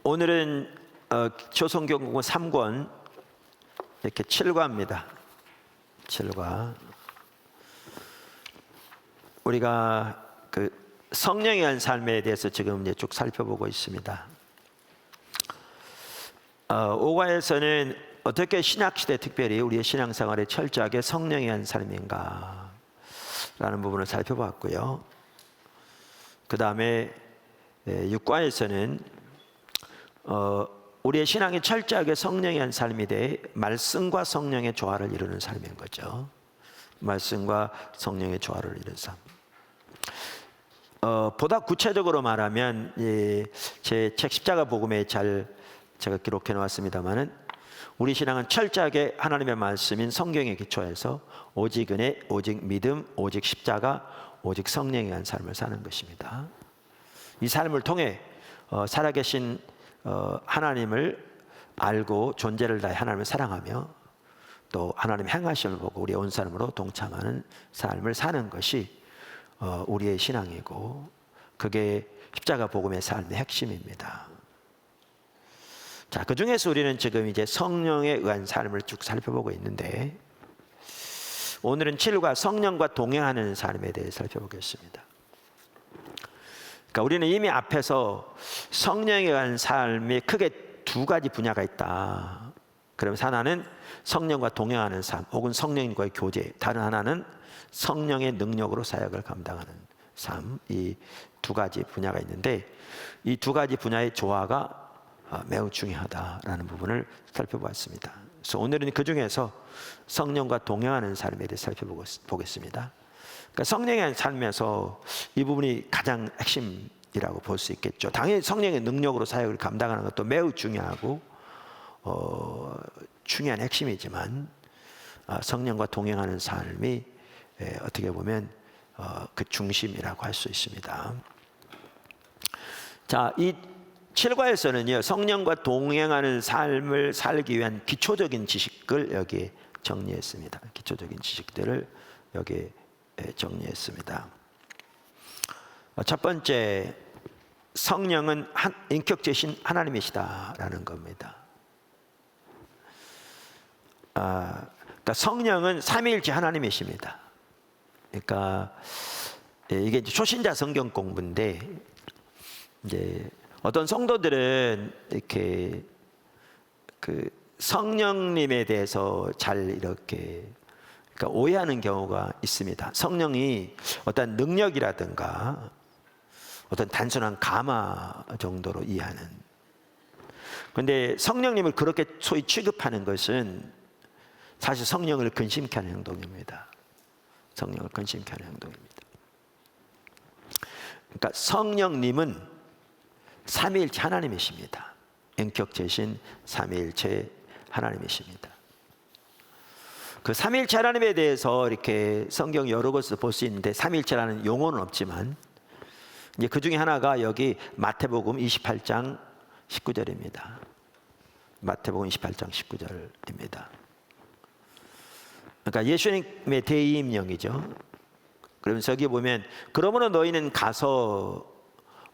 오늘은 조선경고 3권 이렇게 7과입니다. 7과. 우리가 그 성령에 의한 삶에 대해서 지금 이제 쭉 살펴보고 있습니다. 5과에서는 어떻게 신약시대 특별히 우리의 신앙생활에 철저하게 성령에 의한 삶인가 라는 부분을 살펴봤고요. 그 다음에 6과에서는 우리의 신앙이 철저하게 성령에 의한 삶이 돼 말씀과 성령의 조화를 이루는 삶인 거죠. 말씀과 성령의 조화를 이루는 삶. 보다 구체적으로 말하면 제 책 십자가 복음에 제가 기록해 놓았습니다만은 우리 신앙은 철저하게 하나님의 말씀인 성경에 기초해서 오직 은혜, 오직 믿음, 오직 십자가, 오직 성령에 의한 삶을 사는 것입니다. 이 삶을 통해 살아계신 하나님을 알고 존재를 다해 하나님을 사랑하며 또 하나님 행하심을 보고 우리의 온 삶으로 동참하는 삶을 사는 것이 우리의 신앙이고 그게 십자가 복음의 삶의 핵심입니다. 자, 그 중에서 우리는 지금 이제 성령에 의한 삶을 쭉 살펴보고 있는데 오늘은 7과 성령과 동행하는 삶에 대해 살펴보겠습니다. 그러니까 우리는 이미 앞에서 성령에 의한 삶이 크게 두 가지 분야가 있다. 그러면서 하나는 성령과 동행하는 삶 혹은 성령과의 교제, 다른 하나는 성령의 능력으로 사역을 감당하는 삶, 이 두 가지 분야가 있는데 이 두 가지 분야의 조화가 매우 중요하다라는 부분을 살펴보았습니다. 그래서 오늘은 그 중에서 성령과 동행하는 삶에 대해 살펴보겠습니다. 그러니까 성령의 삶에서 이 부분이 가장 핵심이라고 볼 수 있겠죠. 당연히 성령의 능력으로 사역을 감당하는 것도 매우 중요하고 중요한 핵심이지만 성령과 동행하는 삶이 어떻게 보면 그 중심이라고 할 수 있습니다. 자, 이 7과에서는요 성령과 동행하는 삶을 살기 위한 기초적인 지식을 여기에 정리했습니다. 기초적인 지식들을 여기에 정리했습니다. 첫 번째, 성령은 인격체신 하나님이시다라는 겁니다. 그러니까 성령은 삼위일체 하나님이십니다. 그러니까 이게 이제 초신자 성경 공부인데 이제 어떤 성도들은 이렇게 그 성령님에 대해서 잘 이렇게 그러니까 오해하는 경우가 있습니다. 성령이 어떤 능력이라든가 어떤 단순한 감화 정도로 이해하는. 그런데 성령님을 그렇게 소위 취급하는 것은 사실 성령을 근심케 하는 행동입니다. 성령을 근심케 하는 행동입니다. 그러니까 성령님은 삼위일체 하나님이십니다. 인격체신 삼위일체 하나님이십니다. 그 삼위일체 하나님에 대해서 이렇게 성경 여러 곳에서 볼 수 있는데 삼위일체라는 용어는 없지만 이제 그 중에 하나가 여기 마태복음 28장 19절입니다. 마태복음 28장 19절입니다. 그러니까 예수님의 대의임령이죠. 그러면서 여기 보면 그러므로 너희는 가서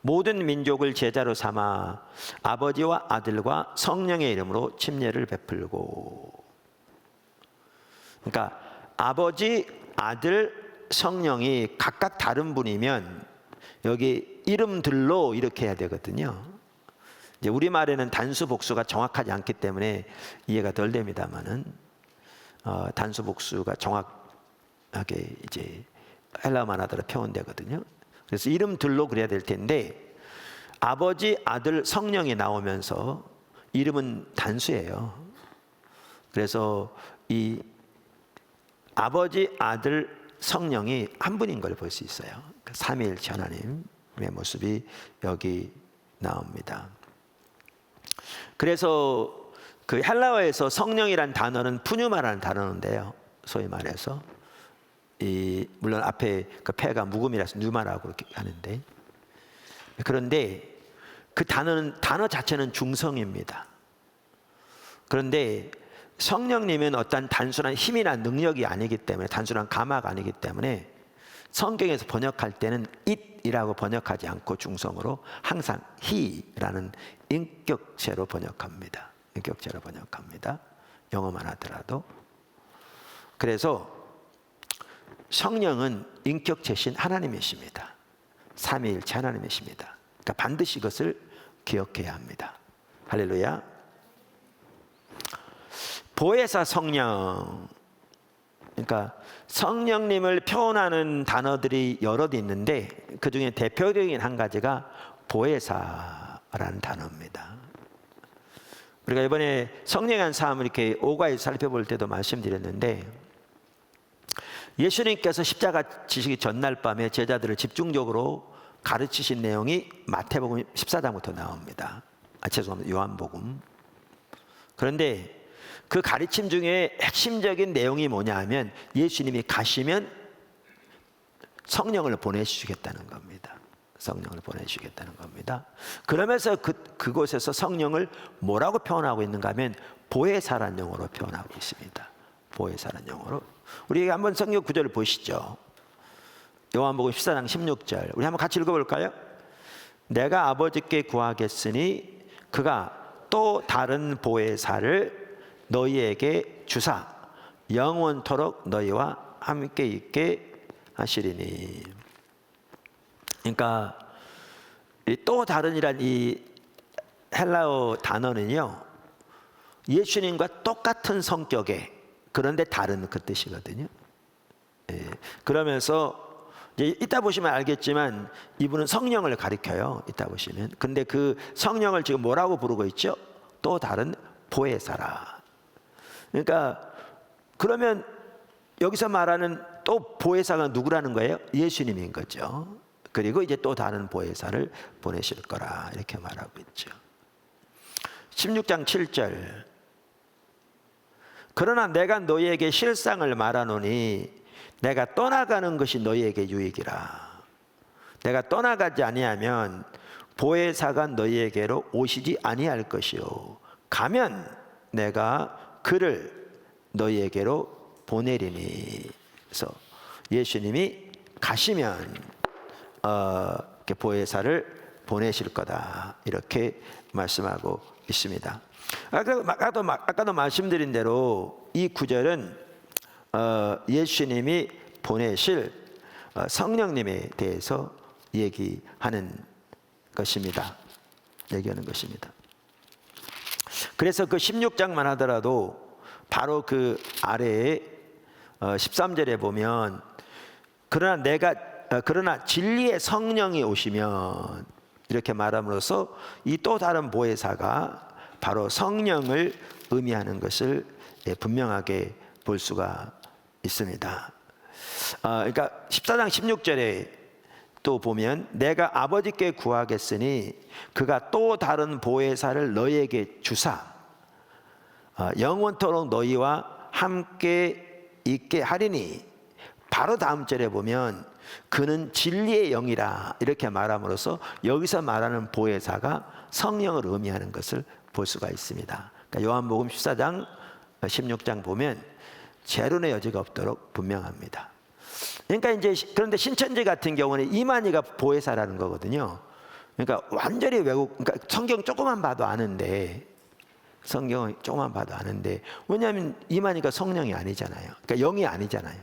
모든 민족을 제자로 삼아 아버지와 아들과 성령의 이름으로 침례를 베풀고. 그러니까 아버지, 아들, 성령이 각각 다른 분이면 여기 이름들로 이렇게 해야 되거든요. 이제 우리말에는 단수 복수가 정확하지 않기 때문에 이해가 덜 됩니다만은 단수 복수가 정확하게 이제 헬라어만 하더라 표현되거든요. 그래서 이름들로 그래야 될 텐데 아버지, 아들, 성령이 나오면서 이름은 단수예요. 그래서 이 아버지, 아들, 성령이 한 분인 걸 볼 수 있어요. 삼위일체 하나님의 모습이 여기 나옵니다. 그래서 그 헬라어에서 성령이란 단어는 푸뉴마라는 단어인데요. 소위 말해서 물론 앞에 그 패가 묵음이라서 뉴마라고 이렇게 하는데 그런데 그 단어 자체는 중성입니다. 그런데 성령님은 어떤 단순한 힘이나 능력이 아니기 때문에 단순한 감화가 아니기 때문에 성경에서 번역할 때는 it이라고 번역하지 않고 중성으로 항상 he라는 인격체로 번역합니다. 인격체로 번역합니다. 영어만 하더라도. 그래서 성령은 인격체신 하나님이십니다. 삼위일체 하나님이십니다. 그러니까 반드시 이것을 기억해야 합니다. 할렐루야. 보혜사 성령, 그러니까 성령님을 표현하는 단어들이 여럿 있는데 그 중에 대표적인 한 가지가 보혜사라는 단어입니다. 우리가 이번에 성령의 한 사람을 이렇게 오가에서 살펴볼 때도 말씀드렸는데, 예수님께서 십자가 지시기 전날 밤에 제자들을 집중적으로 가르치신 내용이 마태복음 14장부터 나옵니다. 죄송합니다. 요한복음. 그런데 그 가르침 중에 핵심적인 내용이 뭐냐 하면 예수님이 가시면 성령을 보내주시겠다는 겁니다. 성령을 보내주시겠다는 겁니다. 그러면서 그곳에서 성령을 뭐라고 표현하고 있는가 하면 보혜사라는 용어로 표현하고 있습니다. 보혜사라는 용어로. 우리 한번 성경 구절을 보시죠. 요한복음 14장 16절. 우리 한번 같이 읽어볼까요? 내가 아버지께 구하겠으니 그가 또 다른 보혜사를 너희에게 주사 영원토록 너희와 함께 있게 하시리니. 그러니까 또 다른이란 이 헬라어 단어는요, 예수님과 똑같은 성격의 그런데 다른 그 뜻이거든요. 그러면서 이제 이따 보시면 알겠지만 이분은 성령을 가리켜요. 이따 보시면. 근데 그 성령을 지금 뭐라고 부르고 있죠? 또 다른 보혜사라. 그러니까 그러면 여기서 말하는 또 보혜사가 누구라는 거예요? 예수님인 거죠. 그리고 이제 또 다른 보혜사를 보내실 거라 이렇게 말하고 있죠. 16장 7절. 그러나 내가 너희에게 실상을 말하노니 내가 떠나가는 것이 너희에게 유익이라. 내가 떠나가지 아니하면 보혜사가 너희에게로 오시지 아니할 것이요 가면 내가 그를 너희에게로 보내리니. 그래서 예수님이 가시면 이렇게 보혜사를 보내실 거다 이렇게 말씀하고 있습니다. 아까도 말씀드린 대로 이 구절은 예수님이 보내실 성령님에 대해서 얘기하는 것입니다. 얘기하는 것입니다. 그래서 그 16장만 하더라도 바로 그 아래에 13절에 보면 그러나 진리의 성령이 오시면 이렇게 말함으로써 이 또 다른 보혜사가 바로 성령을 의미하는 것을 분명하게 볼 수가 있습니다. 그러니까 14장 16절에 또 보면 내가 아버지께 구하겠으니 그가 또 다른 보혜사를 너희에게 주사 영원토록 너희와 함께 있게 하리니. 바로 다음 절에 보면 그는 진리의 영이라 이렇게 말함으로써 여기서 말하는 보혜사가 성령을 의미하는 것을 볼 수가 있습니다. 그러니까 요한복음 14장 16장 보면 재론의 여지가 없도록 분명합니다. 그러니까 이제 그런데 신천지 같은 경우는 이만희가 보혜사라는 거거든요. 그러니까 완전히 그러니까 성경 조금만 봐도 아는데, 성경을 조금만 봐도 아는데, 왜냐하면 이만희가 성령이 아니잖아요. 그러니까 영이 아니잖아요.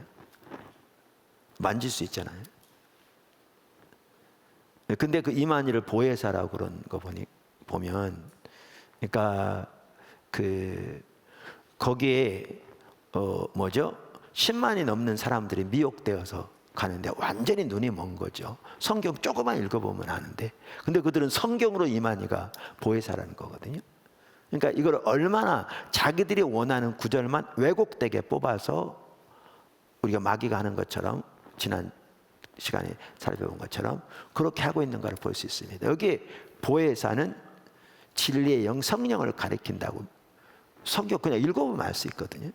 만질 수 있잖아요. 근데 그 이만희를 보혜사라고 그런 거 보면, 그러니까 거기에 뭐죠? 10만이 넘는 사람들이 미혹되어서 가는데 완전히 눈이 먼 거죠. 성경 조금만 읽어보면 아는데, 근데 그들은 성경으로 이만희가 보혜사라는 거거든요. 그러니까 이걸 얼마나 자기들이 원하는 구절만 왜곡되게 뽑아서 우리가 마귀가 하는 것처럼, 지난 시간에 살펴본 것처럼 그렇게 하고 있는 걸 볼 수 있습니다. 여기에 보혜사는 진리의 영 성령을 가리킨다고 성경 그냥 읽어보면 알 수 있거든요.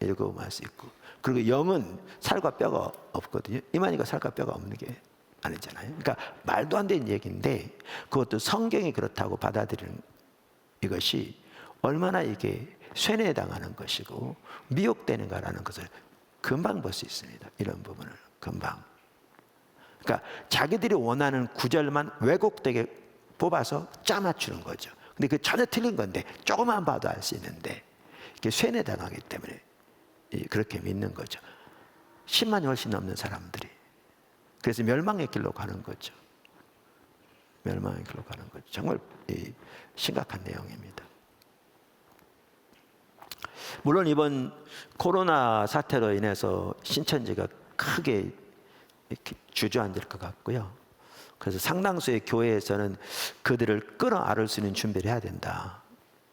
읽어보면 알 수 있고, 그리고 영은 살과 뼈가 없거든요. 이만희가 살과 뼈가 없는 게 아니잖아요. 그러니까 말도 안 되는 얘기인데 그것도 성경이 그렇다고 받아들이는 이것이 얼마나 이게 쇠뇌당하는 것이고 미혹되는가라는 것을 금방 볼 수 있습니다. 이런 부분을 금방. 그러니까 자기들이 원하는 구절만 왜곡되게 뽑아서 짜맞추는 거죠. 근데 그 전혀 틀린 건데 조금만 봐도 알 수 있는데 이게 쇠뇌당하기 때문에 그렇게 믿는 거죠. 10만이 훨씬 넘는 사람들이. 그래서 멸망의 길로 가는 거죠. 멸망의 길로 가는 거죠. 정말 심각한 내용입니다. 물론 이번 코로나 사태로 인해서 신천지가 크게 이렇게 주저앉을 것 같고요. 그래서 상당수의 교회에서는 그들을 끌어안을 수 있는 준비를 해야 된다.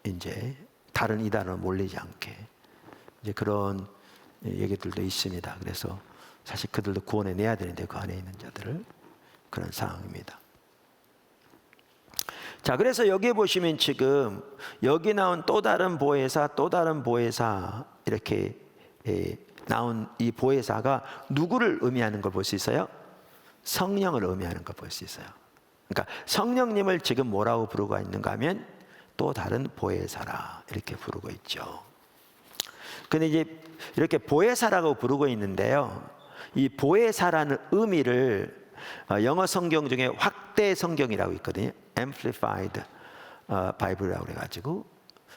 이제 다른 이단으로 몰리지 않게 이제 그런 얘기들도 있습니다. 그래서 사실 그들도 구원해 내야 되는데 그 안에 있는 자들을 그런 상황입니다. 자, 그래서 여기에 보시면 지금 여기 나온 또 다른 보혜사, 또 다른 보혜사 이렇게 나온 이 보혜사가 누구를 의미하는 걸 볼 수 있어요? 성령을 의미하는 걸 볼 수 있어요. 그러니까 성령님을 지금 뭐라고 부르고 있는가 하면 또 다른 보혜사라 이렇게 부르고 있죠. 근데 이제 이렇게 보혜사라고 부르고 있는데요. 이 보혜사라는 의미를 영어 성경 중에 확대 성경이라고 있거든요. Amplified Bible이라고 해가지고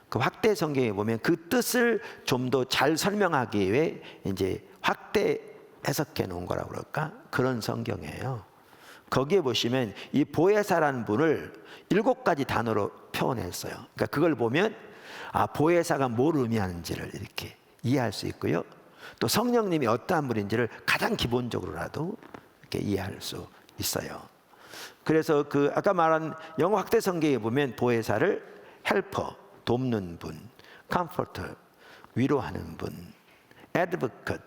그 확대 성경에 보면 그 뜻을 좀 더 잘 설명하기 위해 이제 확대 해석해 놓은 거라고 그럴까? 그런 성경이에요. 거기에 보시면 이 보혜사라는 분을 7가지 단어로 표현했어요. 그러니까 그걸 보면 보혜사가 뭘 의미하는지를 이렇게 이해할 수 있고요. 또 성령님이 어떠한 분인지를 가장 기본적으로라도 이렇게 이해할 수 있어요. 그래서 그 아까 말한 영어 확대 성경에 보면 보혜사를 헬퍼, 돕는 분, 컴포터, 위로하는 분, 애드보켓,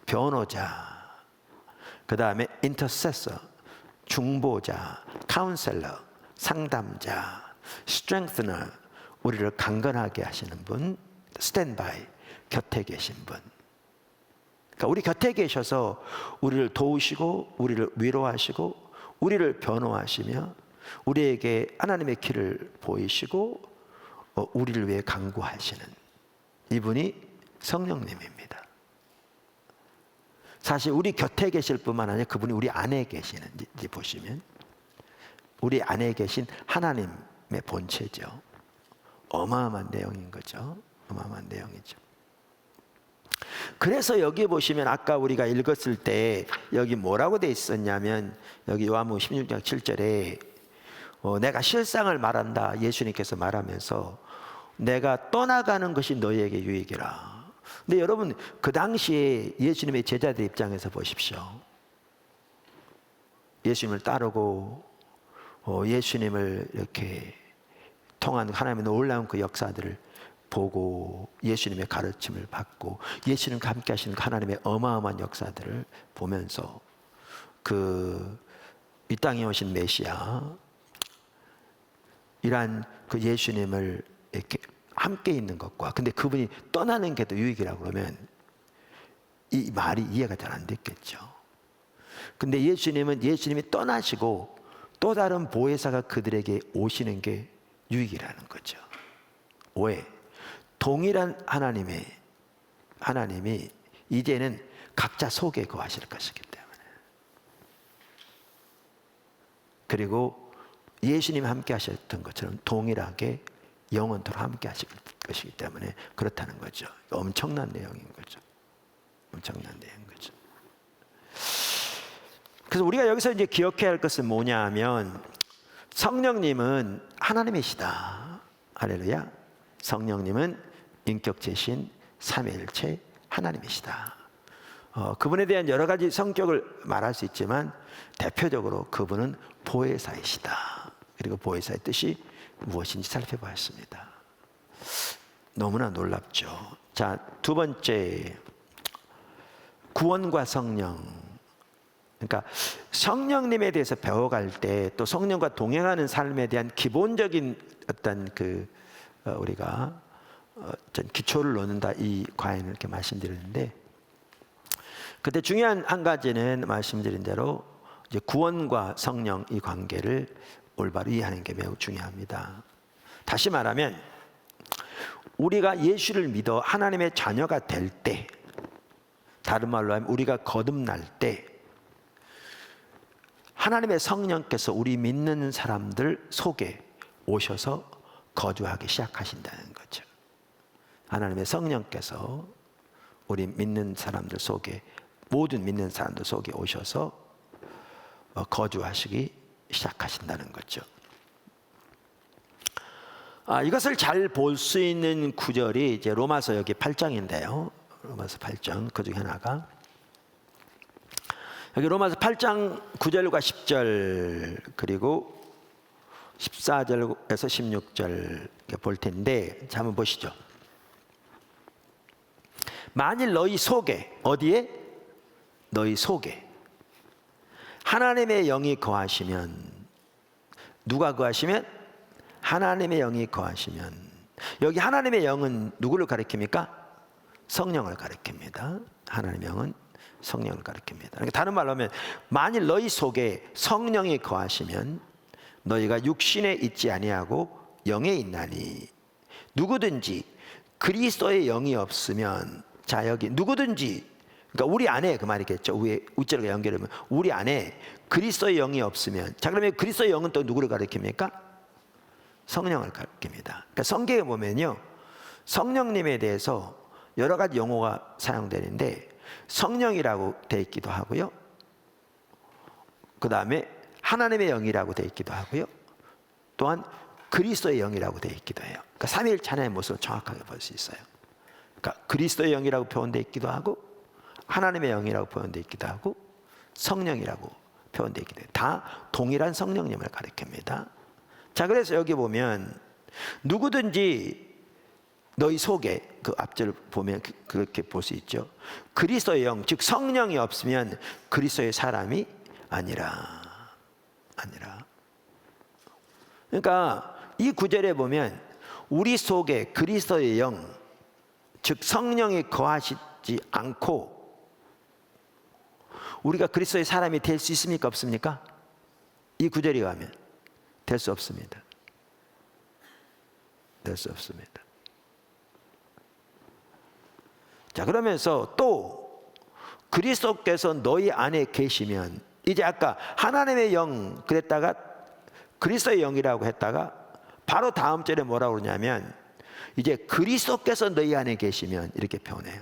변호자, 그 다음에 인터세서, 중보자, 카운셀러, 상담자, 스트렝스너, 우리를 강건하게 하시는 분, 스탠바이, 곁에 계신 분. 그러니까 우리 곁에 계셔서 우리를 도우시고 우리를 위로하시고 우리를 변호하시며 우리에게 하나님의 길을 보이시고 우리를 위해 간구하시는 이분이 성령님입니다. 사실 우리 곁에 계실 뿐만 아니라 그분이 우리 안에 계시는지 보시면 우리 안에 계신 하나님의 본체죠. 어마어마한 내용인 거죠. 어마어마한 내용이죠. 그래서 여기 보시면 아까 우리가 읽었을 때 여기 뭐라고 돼 있었냐면 여기 요한복음 16장 7절에 내가 실상을 말한다 예수님께서 말하면서 내가 떠나가는 것이 너희에게 유익이라. 근데 여러분 그 당시에 예수님의 제자들 입장에서 보십시오. 예수님을 따르고 예수님을 이렇게 통한 하나님의 놀라운 그 역사들을 보고 예수님의 가르침을 받고 예수님과 함께 하시는 하나님의 어마어마한 역사들을 보면서 이 땅에 오신 메시아 이란 그 예수님을 이렇게 함께 있는 것과 근데 그분이 떠나는 게 더 유익이라고 그러면 이 말이 이해가 잘 안 됐겠죠. 근데 예수님이 떠나시고 또 다른 보혜사가 그들에게 오시는 게 유익이라는 거죠. 왜? 동일한 하나님이 이제는 각자 속에 거하실 것이기 때문에 그리고 예수님이 함께 하셨던 것처럼 동일하게 영원토록 함께 하실 것이기 때문에 그렇다는 거죠. 엄청난 내용인 거죠. 엄청난 내용인 거죠. 그래서 우리가 여기서 이제 기억해야 할 것은 뭐냐 하면 성령님은 하나님이시다. 할렐루야. 성령님은 인격체신 삼위일체 하나님이시다. 그분에 대한 여러 가지 성격을 말할 수 있지만 대표적으로 그분은 보혜사이시다. 그리고 보혜사의 뜻이 무엇인지 살펴보았습니다. 너무나 놀랍죠. 자, 두 번째 구원과 성령. 그러니까 성령님에 대해서 배워갈 때 또 성령과 동행하는 삶에 대한 기본적인 어떤 우리가 기초를 놓는다 이 과연을 이렇게 말씀드렸는데 그때 중요한 한 가지는 말씀드린 대로 이제 구원과 성령 이 관계를 올바로 이해하는 게 매우 중요합니다. 다시 말하면 우리가 예수를 믿어 하나님의 자녀가 될 때 다른 말로 하면 우리가 거듭날 때 하나님의 성령께서 우리 믿는 사람들 속에 오셔서 거주하기 시작하신다는 거죠. 하나님의 성령께서 우리 믿는 사람들 속에, 모든 믿는 사람들 속에 오셔서 거주하시기 시작하신다는 거죠. 이것을 잘 볼 수 있는 구절이 이제 로마서 여기 8장인데요. 로마서 8장 그 중에 하나가 여기 로마서 8장 9절과 10절 그리고 14절에서 16절 볼 텐데, 자 한번 보시죠. 만일 너희 속에, 어디에? 너희 속에 하나님의 영이 거하시면, 누가 거하시면? 하나님의 영이 거하시면, 여기 하나님의 영은 누구를 가리킵니까? 성령을 가리킵니다. 하나님의 영은 성령을 가리킵니다. 그러니까 다른 말로 하면, 만일 너희 속에 성령이 거하시면 너희가 육신에 있지 아니하고 영에 있나니, 누구든지 그리스도의 영이 없으면, 자 여기 누구든지, 그러니까 우리 안에 그 말이겠죠. 위에 우자가 연결하면 우리 안에 그리스도의 영이 없으면, 자 그러면 그리스도의 영은 또 누구를 가리킵니까? 성령을 가리킵니다. 그러니까 성경에 보면요, 성령님에 대해서 여러 가지 용어가 사용되는데, 성령이라고 되어 있기도 하고요, 그 다음에 하나님의 영이라고 되어 있기도 하고요, 또한 그리스도의 영이라고 되어 있기도 해요. 그러니까 삼위일체의 모습을 정확하게 볼 수 있어요. 그러니까 그리스도의 영이라고 표현되어 있기도 하고, 하나님의 영이라고 표현되어 있기도 하고, 성령이라고 표현되어 있기도 해요. 다 동일한 성령님을 가리킵니다. 자 그래서 여기 보면 누구든지 너희 속에, 그 앞절 보면 그렇게 볼 수 있죠. 그리스도의 영, 즉 성령이 없으면 그리스도의 사람이 아니라. 그러니까 이 구절에 보면 우리 속에 그리스도의 영, 즉 성령이 거하시지 않고 우리가 그리스도의 사람이 될 수 있습니까? 없습니까? 이 구절에 가면 될 수 없습니다. 될 수 없습니다. 자 그러면서 또 그리스도께서 너희 안에 계시면, 이제 아까 하나님의 영 그랬다가 그리스도의 영이라고 했다가 바로 다음 절에 뭐라고 그러냐면, 이제 그리스도께서 너희 안에 계시면 이렇게 표현해요.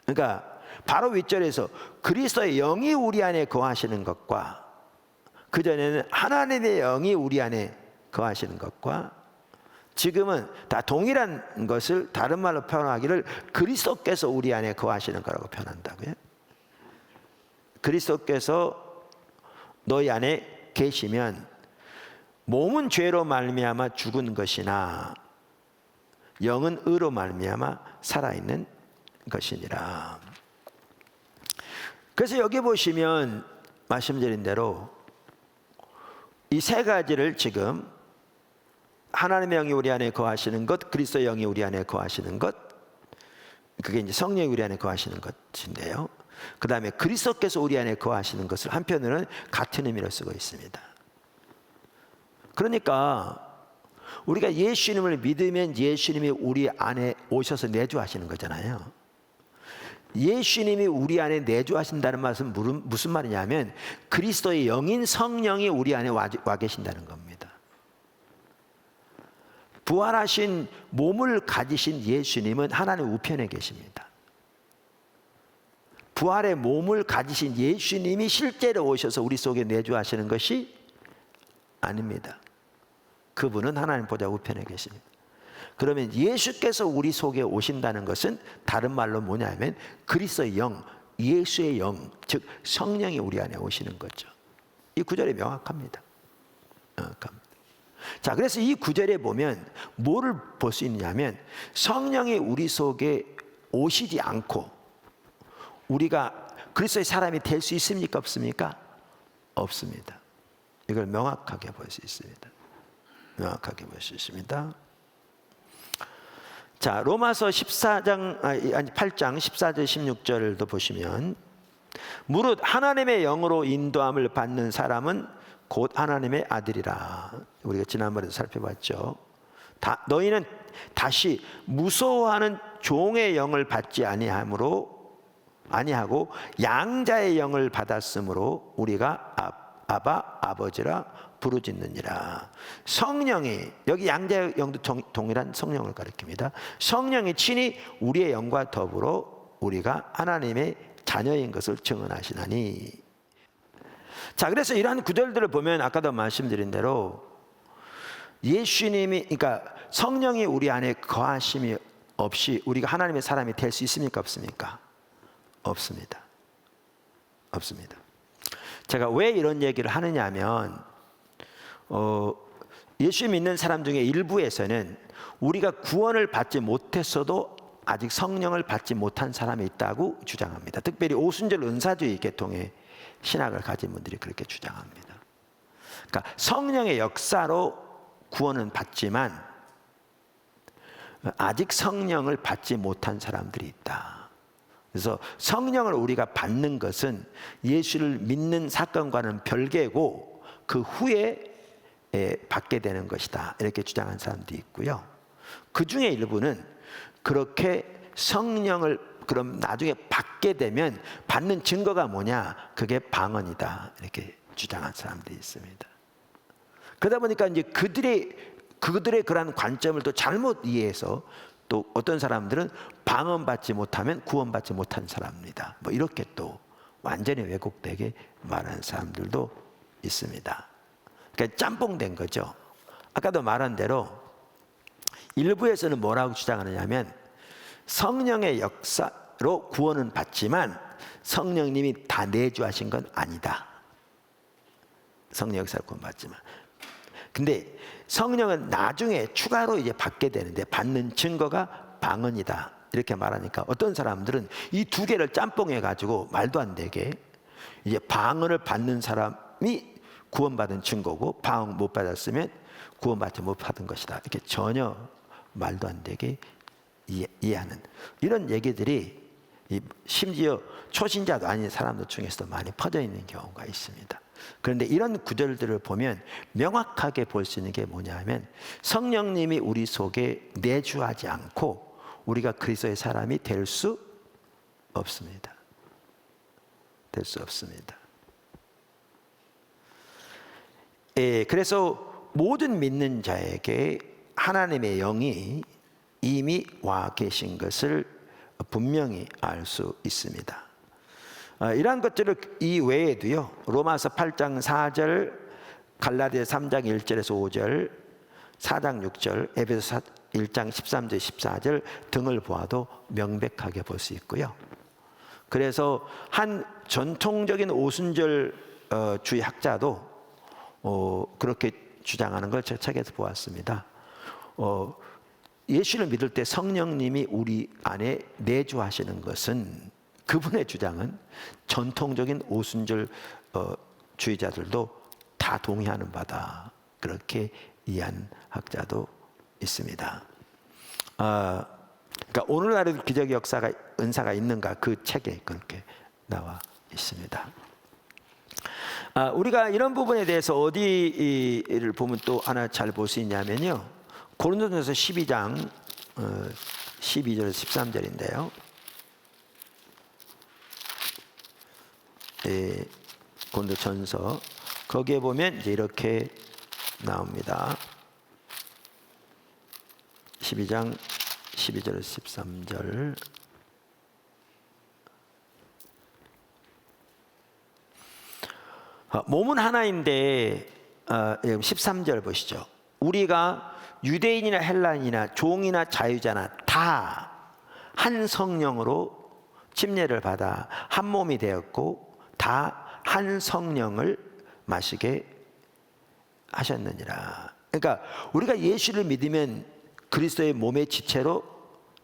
그러니까 바로 윗절에서 그리스도의 영이 우리 안에 거하시는 것과, 그 전에는 하나님의 영이 우리 안에 거하시는 것과, 지금은 다 동일한 것을 다른 말로 표현하기를 그리스도께서 우리 안에 거하시는 거라고 표현한다고요. 그리스도께서 너희 안에 계시면 몸은 죄로 말미암아 죽은 것이나 영은 의로 말미암아 살아있는 것이니라. 그래서 여기 보시면 말씀드린 대로 이 세 가지를 지금 하나님의 영이 우리 안에 거하시는 것, 그리스도의 영이 우리 안에 거하시는 것, 그게 이제 성령이 우리 안에 거하시는 것인데요. 그 다음에 그리스도께서 우리 안에 거하시는 것을 한편으로는 같은 의미로 쓰고 있습니다. 그러니까 우리가 예수님을 믿으면 예수님이 우리 안에 오셔서 내주하시는 거잖아요. 예수님이 우리 안에 내주하신다는 말은 무슨 말이냐면 그리스도의 영인 성령이 우리 안에 와 계신다는 겁니다. 부활하신 몸을 가지신 예수님은 하나님 우편에 계십니다. 부활의 몸을 가지신 예수님이 실제로 오셔서 우리 속에 내주하시는 것이 아닙니다. 그분은 하나님 보좌 우편에 계십니다. 그러면 예수께서 우리 속에 오신다는 것은 다른 말로 뭐냐면 그리스도의 영, 예수의 영, 즉 성령이 우리 안에 오시는 거죠. 이 구절이 명확합니다. 자, 그래서 이 구절에 보면 뭐를 볼 수 있냐면 성령이 우리 속에 오시지 않고 우리가 그리스도의 사람이 될 수 있습니까? 없습니까? 없습니다. 이걸 명확하게 볼 수 있습니다. 명확하게 볼 수 있습니다. 자, 로마서 8장 14절 16절도 보시면 무릇 하나님의 영으로 인도함을 받는 사람은 곧 하나님의 아들이라. 우리가 지난번에도 살펴봤죠. 너희는 다시 무서워하는 종의 영을 받지 아니하므로 아니하고 양자의 영을 받았으므로 우리가 아바 아버지라 부르짖느니라. 성령이, 여기 양자의 영도 동일한 성령을 가리킵니다. 성령이 친히 우리의 영과 더불어 우리가 하나님의 자녀인 것을 증언하시나니. 자, 그래서 이러한 구절들을 보면 아까도 말씀드린 대로 예수님이, 그러니까 성령이 우리 안에 거하심이 없이 우리가 하나님의 사람이 될 수 있습니까? 없습니까? 없습니다. 없습니다. 제가 왜 이런 얘기를 하느냐 하면 예수 믿는 사람 중에 일부에서는 우리가 구원을 받지 못했어도 아직 성령을 받지 못한 사람이 있다고 주장합니다. 특별히 오순절 은사주의 계통의 신학을 가진 분들이 그렇게 주장합니다. 그러니까 성령의 역사로 구원은 받지만 아직 성령을 받지 못한 사람들이 있다. 그래서 성령을 우리가 받는 것은 예수를 믿는 사건과는 별개고 그 후에 받게 되는 것이다, 이렇게 주장한 사람도 있고요. 그 중에 일부는 그렇게 성령을 그럼 나중에 받게 되면 받는 증거가 뭐냐, 그게 방언이다, 이렇게 주장한 사람들이 있습니다. 그러다 보니까 이제 그들의 그러한 관점을 또 잘못 이해해서 또 어떤 사람들은 방언 받지 못하면 구원받지 못한 사람입니다, 뭐 이렇게 또 완전히 왜곡되게 말하는 사람들도 있습니다. 그러니까 짬뽕된 거죠. 아까도 말한 대로 일부에서는 뭐라고 주장하느냐면 성령의 역사로 구원은 받지만 성령님이 다 내주하신 건 아니다. 성령 역사로 구원 받지만, 근데 성령은 나중에 추가로 이제 받게 되는데 받는 증거가 방언이다, 이렇게 말하니까 어떤 사람들은 이 두 개를 짬뽕해 가지고 말도 안 되게 이제 방언을 받는 사람이 구원받은 증거고 방언 못 받았으면 구원받지 못받은 것이다, 이렇게 전혀 말도 안 되게 이해하는 이런 얘기들이 심지어 초신자도 아닌 사람들 중에서도 많이 퍼져 있는 경우가 있습니다. 그런데 이런 구절들을 보면 명확하게 볼 수 있는 게 뭐냐면 성령님이 우리 속에 내주하지 않고 우리가 그리스도의 사람이 될 수 없습니다. 될 수 없습니다. 그래서 모든 믿는 자에게 하나님의 영이 이미 와 계신 것을 분명히 알 수 있습니다. 이러한 것들을 이 외에도요, 로마서 8장 4절, 갈라디아 3장 1절에서 5절, 4장 6절, 에베소 1장 13절 14절 등을 보아도 명백하게 볼 수 있고요. 그래서 한 전통적인 오순절 주의 학자도 그렇게 주장하는 걸 제 책에서 보았습니다. 예수를 믿을 때 성령님이 우리 안에 내주하시는 것은, 그분의 주장은 전통적인 오순절 주의자들도 다 동의하는 바다, 그렇게 이해한 학자도 있습니다. 그러니까 오늘날에도 기적의 역사가, 은사가 있는가, 그 책에 그렇게 나와 있습니다. 우리가 이런 부분에 대해서 어디를 보면 또 하나 잘 볼 수 있냐면요, 고린도전서 12장 12절 13절인데요. 고린도전서 거기에 보면 이제 이렇게 나옵니다. 12장 12절 13절. 몸은 하나인데 13절 보시죠. 우리가 유대인이나 헬라인이나 종이나 자유자나 다 한 성령으로 침례를 받아 한 몸이 되었고 다 한 성령을 마시게 하셨느니라. 그러니까 우리가 예수를 믿으면 그리스도의 몸의 지체로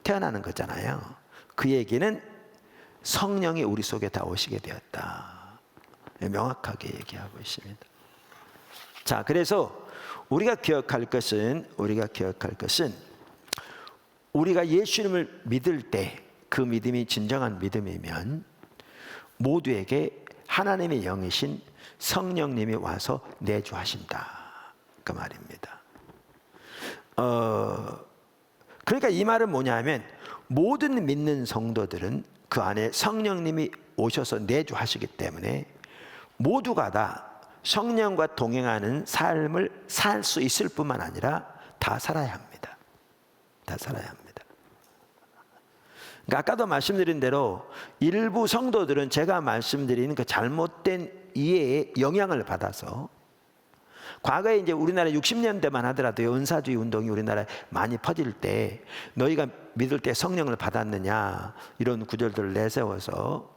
태어나는 거잖아요. 그 얘기는 성령이 우리 속에 다 오시게 되었다, 명확하게 얘기하고 있습니다. 자, 그래서 우리가 기억할 것은 우리가 예수님을 믿을 때 그 믿음이 진정한 믿음이면 모두에게 하나님의 영이신 성령님이 와서 내주하신다, 그 말입니다. 그러니까 이 말은 뭐냐면 모든 믿는 성도들은 그 안에 성령님이 오셔서 내주하시기 때문에 모두가 다 성령과 동행하는 삶을 살 수 있을 뿐만 아니라 다 살아야 합니다. 다 살아야 합니다. 그러니까 아까도 말씀드린 대로 일부 성도들은 제가 말씀드린 그 잘못된 이해에 영향을 받아서, 과거에 이제 우리나라 60년대만 하더라도 은사주의 운동이 우리나라에 많이 퍼질 때 너희가 믿을 때 성령을 받았느냐 이런 구절들을 내세워서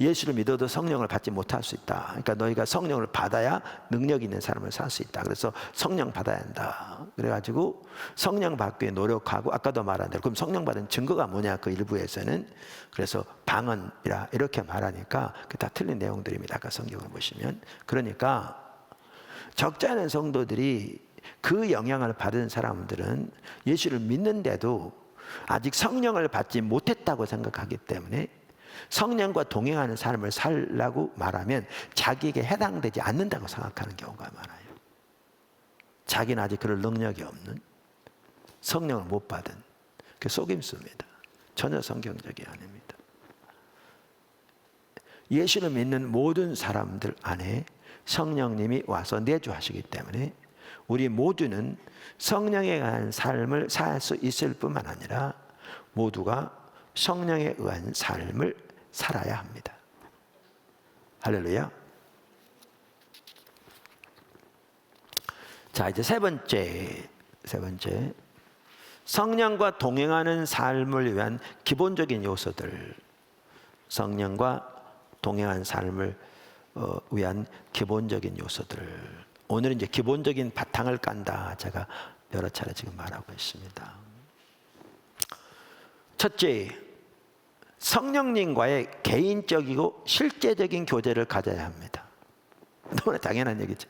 예수를 믿어도 성령을 받지 못할 수 있다. 그러니까 너희가 성령을 받아야 능력 있는 삶을 살 수 있다. 그래서 성령 받아야 한다. 그래가지고 성령 받기 위해 노력하고, 아까도 말한 대로 그럼 성령 받은 증거가 뭐냐, 그 일부에서는 그래서 방언이라 이렇게 말하니까 그게 다 틀린 내용들입니다. 아까 성경을 보시면. 그러니까 적지 않은 성도들이 그 영향을 받은 사람들은 예수를 믿는데도 아직 성령을 받지 못했다고 생각하기 때문에 성령과 동행하는 삶을 살라고 말하면 자기에게 해당되지 않는다고 생각하는 경우가 많아요. 자기는 아직 그럴 능력이 없는, 성령을 못 받은, 그 속임수입니다. 전혀 성경적이 아닙니다. 예수를 믿는 모든 사람들 안에 성령님이 와서 내주하시기 때문에 우리 모두는 성령에 의한 삶을 살 수 있을 뿐만 아니라 모두가 성령에 의한 삶을 살아야 합니다. 할렐루야. 자, 이제 세 번째 성령과 동행하는 삶을 위한 기본적인 요소들, 성령과 동행하는 삶을 위한 기본적인 요소들. 오늘은 이제 기본적인 바탕을 깐다, 제가 여러 차례 지금 말하고 있습니다. 첫째, 성령님과의 개인적이고 실제적인 교제를 가져야 합니다. 너무나 당연한 얘기죠.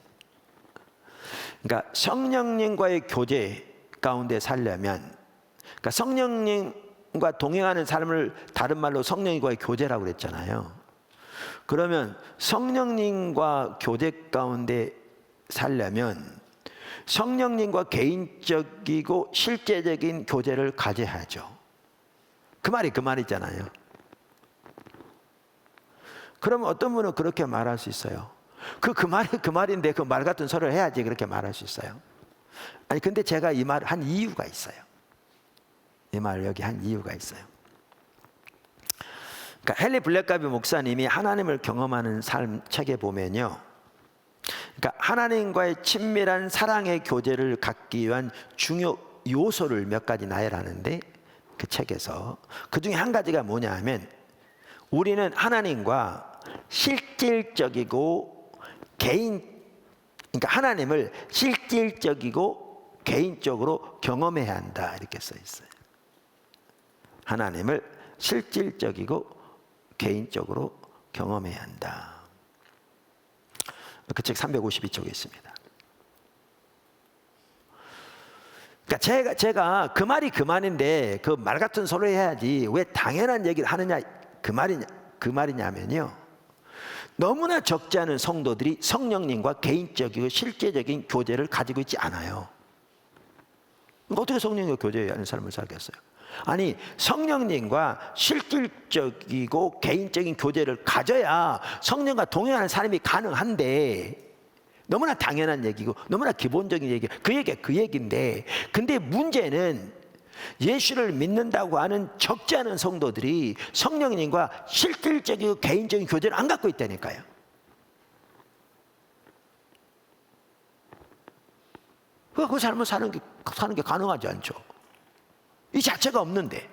그러니까 성령님과의 교제 가운데 살려면, 그러니까 성령님과 동행하는 삶을 다른 말로 성령님과의 교제라고 그랬잖아요. 그러면 성령님과 교제 가운데 살려면 성령님과 개인적이고 실제적인 교제를 가져야죠. 그 말이 그 말이잖아요. 그러면 어떤 분은 그렇게 말할 수 있어요. 그 말이 그 말인데 그 말 같은 소리를 해야지 그렇게 말할 수 있어요. 아니 근데 제가 이 말을 한 이유가 있어요. 이 말을 여기 한 이유가 있어요. 그러니까 헨리 블랙가비 목사님이 하나님을 경험하는 삶 책에 보면요, 그러니까 하나님과의 친밀한 사랑의 교제를 갖기 위한 중요 요소를 몇 가지 나열하는데, 그 책에서 그 중에 한 가지가 뭐냐 하면, 우리는 하나님과 실질적이고 그러니까 하나님을 실질적이고 개인적으로 경험해야 한다, 이렇게 써 있어요. 하나님을 실질적이고 개인적으로 경험해야 한다. 그 책 352쪽에 있습니다. 그러니까 제가 그 말이 그 말인데 그 말 같은 소리 해야지 왜 당연한 얘기를 하느냐, 그 말이냐면요, 너무나 적지 않은 성도들이 성령님과 개인적이고 실제적인 교제를 가지고 있지 않아요. 그러니까 어떻게 성령님과 교제하는 삶을 살겠어요? 아니, 성령님과 실질적이고 개인적인 교제를 가져야 성령과 동행하는 삶이 가능한데, 너무나 당연한 얘기고 너무나 기본적인 얘기, 그 얘기인데, 근데 문제는 예수를 믿는다고 하는 적지 않은 성도들이 성령님과 실질적이고 개인적인 교제를 안 갖고 있다니까요. 그 삶을 사는 게 가능하지 않죠. 이 자체가 없는데.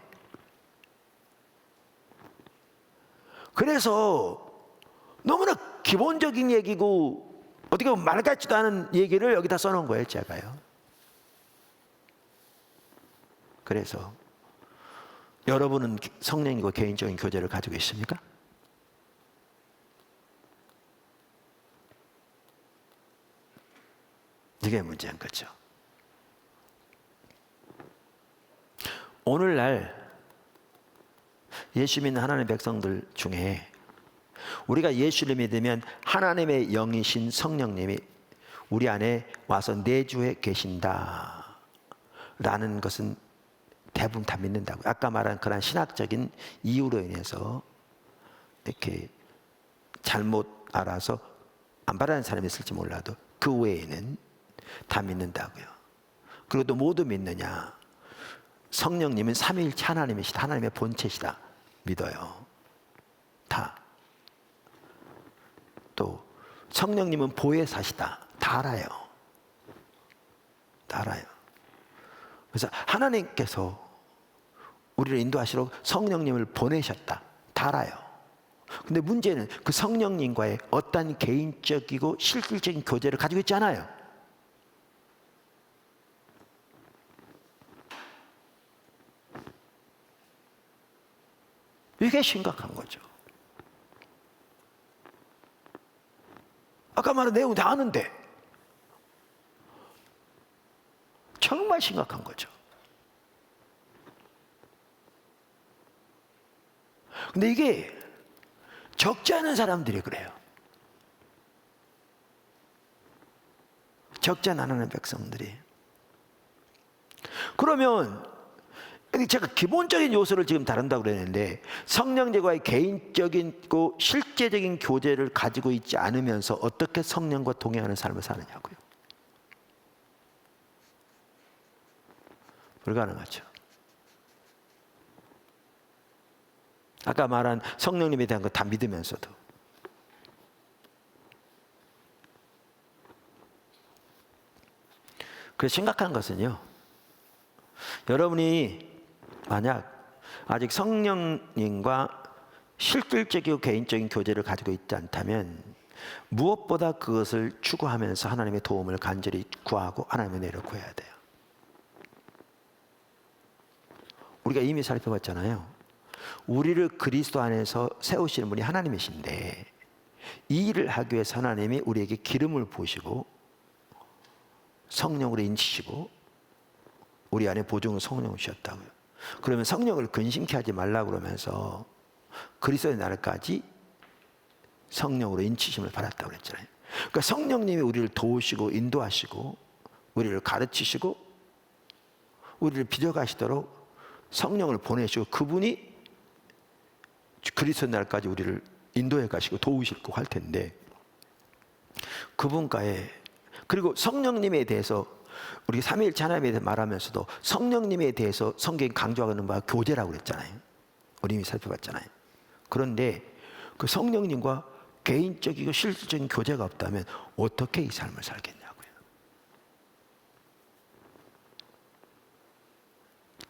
그래서 너무나 기본적인 얘기고 어떻게 보면 말 같지도 않은 얘기를 여기다 써놓은 거예요, 제가요. 그래서 여러분은 성령님과 개인적인 교제를 가지고 있습니까? 이게 문제인 거죠. 오늘날 예수 믿는 하나님의 백성들 중에 우리가 예수를 믿으면 하나님의 영이신 성령님이 우리 안에 와서 내주해 계신다 라는 것은 대부분 다 믿는다고요. 아까 말한 그런 신학적인 이유로 인해서 이렇게 잘못 알아서 안 바라는 사람이 있을지 몰라도 그 외에는 다 믿는다고요. 그리고 또 모두 믿느냐? 성령님은 삼위일체 하나님이시다. 하나님의 본체시다. 믿어요. 다. 또 성령님은 보혜사시다. 다 알아요. 다 알아요. 그래서 하나님께서 우리를 인도하시러 성령님을 보내셨다. 다 알아요. 근데 문제는 그 성령님과의 어떤 개인적이고 실질적인 교제를 가지고 있지 않아요. 이게 심각한 거죠. 아까 말한 내용 다 아는데 정말 심각한 거죠. 근데 이게 적지 않은 사람들이 그래요. 적지 않은 백성들이. 그러면 제가 기본적인 요소를 지금 다룬다고 그랬는데 성령님과의 개인적이고 실제적인 교제를 가지고 있지 않으면서 어떻게 성령과 동행하는 삶을 사느냐고요. 불가능하죠. 아까 말한 성령님에 대한 거 다 믿으면서도 그래서 심각한 것은요, 여러분이 만약 아직 성령님과 실질적이고 개인적인 교제를 가지고 있지 않다면 무엇보다 그것을 추구하면서 하나님의 도움을 간절히 구하고 하나님의 은혜를 구해야 돼요. 우리가 이미 살펴봤잖아요. 우리를 그리스도 안에서 세우시는 분이 하나님이신데 이 일을 하기 위해서 하나님이 우리에게 기름을 부으시고 성령으로 인치시고 우리 안에 보증은 성령을 주셨다고요. 그러면 성령을 근심케 하지 말라고 그러면서 그리스도의 날까지 성령으로 인치심을 받았다고 그랬잖아요. 그러니까 성령님이 우리를 도우시고 인도하시고 우리를 가르치시고 우리를 빚어가시도록 성령을 보내시고 그분이 그리스도의 날까지 우리를 인도해 가시고 도우시고 할 텐데 그분과의 그리고 성령님에 대해서 우리 삼위일체 하나님에 대해서 말하면서도 성령님에 대해서 성경이 강조하는 바가 교제라고 그랬잖아요. 우리 이미 살펴봤잖아요. 그런데 그 성령님과 개인적이고 실질적인 교제가 없다면 어떻게 이 삶을 살겠냐고요.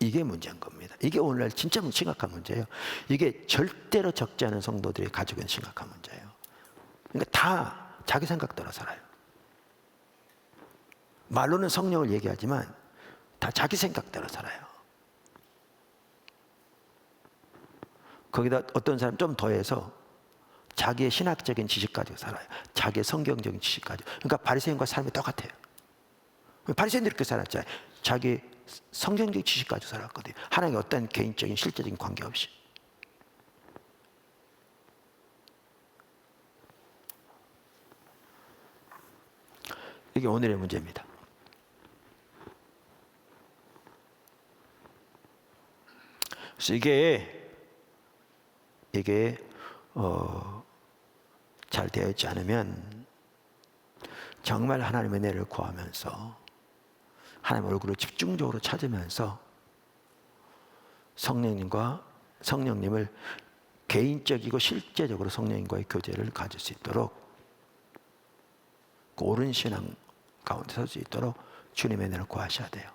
이게 문제인 겁니다. 이게 오늘날 진짜 심각한 문제예요. 이게 절대로 적지 않은 성도들이 가지고 있는 심각한 문제예요. 그러니까 다 자기 생각대로 살아요. 말로는 성령을 얘기하지만 다 자기 생각대로 살아요. 거기다 어떤 사람 좀 더해서 자기의 신학적인 지식 가지고 살아요. 자기의 성경적인 지식 가지고. 그러니까 바리새인과 삶이 똑같아요. 바리새인들이 그렇게 살았잖아요. 자기 성경적인 지식 가지고 살았거든요. 하나님과 어떤 개인적인 실제적인 관계 없이. 이게 오늘의 문제입니다. 그래서 이게 잘 되어 있지 않으면 정말 하나님의 은혜를 구하면서 하나님 얼굴을 집중적으로 찾으면서 성령님을 개인적이고 실제적으로 성령님과의 교제를 가질 수 있도록 그 옳은 신앙 가운데 설 수 있도록 주님의 은혜를 구하셔야 돼요.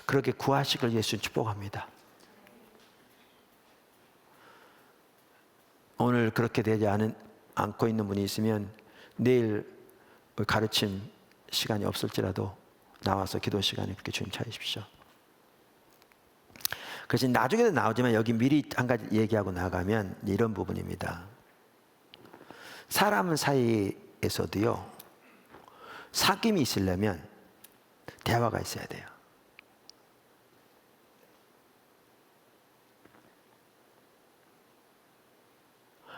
그렇게 구하시길 예수님 축복합니다. 오늘 그렇게 되지 않고 있는 분이 있으면 내일 가르침 시간이 없을지라도 나와서 기도 시간에 그렇게 주님 찾으십시오. 그래서 나중에도 나오지만 여기 미리 한 가지 얘기하고 나가면 이런 부분입니다. 사람 사이에서도요, 사귐이 있으려면 대화가 있어야 돼요.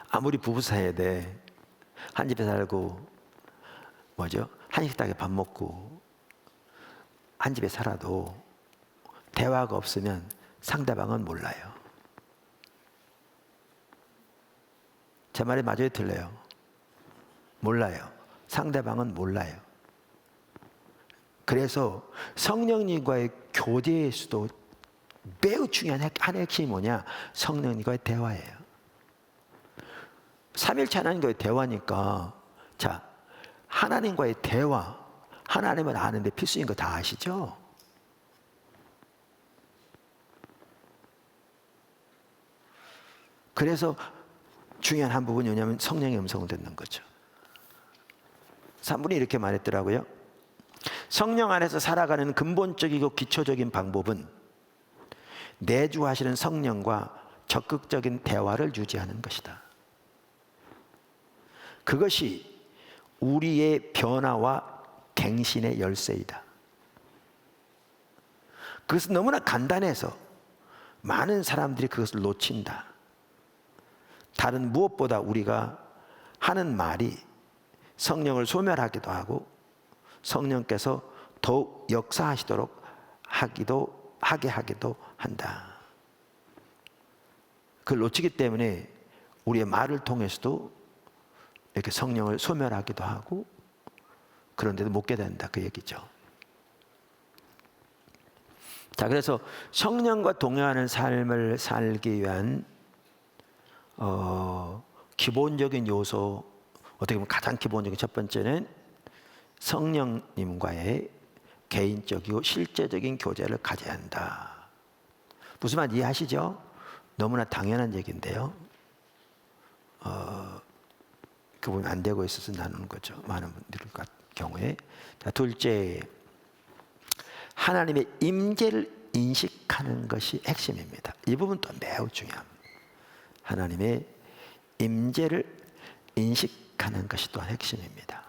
아무리 부부 사이에 한 집에 살고 한 식당에 밥 먹고 한 집에 살아도 대화가 없으면 상대방은 몰라요. 제 말이 맞아요, 틀려요? 몰라요. 상대방은 몰라요. 그래서 성령님과의 교제에서도 매우 중요한 한 핵심이 뭐냐? 성령님과의 대화예요. 삼일체 하나님과의 대화니까, 자, 하나님과의 대화, 하나님은 아는데 필수인 거 다 아시죠? 그래서 중요한 한 부분이 뭐냐면 성령의 음성을 듣는 거죠. 3분이 이렇게 말했더라고요. 성령 안에서 살아가는 근본적이고 기초적인 방법은 내주하시는 성령과 적극적인 대화를 유지하는 것이다. 그것이 우리의 변화와 갱신의 열쇠이다. 그것은 너무나 간단해서 많은 사람들이 그것을 놓친다. 다른 무엇보다 우리가 하는 말이 성령을 소멸하기도 하고 성령께서 더욱 역사하시도록 하게 하기도 한다. 그걸 놓치기 때문에 우리의 말을 통해서도 이렇게 성령을 소멸하기도 하고 그런데도 못 깨닫는다, 그 얘기죠. 자, 그래서 성령과 동행하는 삶을 살기 위한 기본적인 요소, 어떻게 보면 가장 기본적인 첫 번째는 성령님과의 개인적이고 실제적인 교제를 가져야 한다. 무슨 말 이해하시죠? 너무나 당연한 얘기인데요. 그 부분이 안 되고 있어서 나누는 거죠. 많은 분들 같은 경우에. 자, 둘째, 하나님의 임재를 인식하는 것이 핵심입니다. 이 부분도 매우 중요합니다. 하나님의 임재를 인식하는 것이 또한 핵심입니다.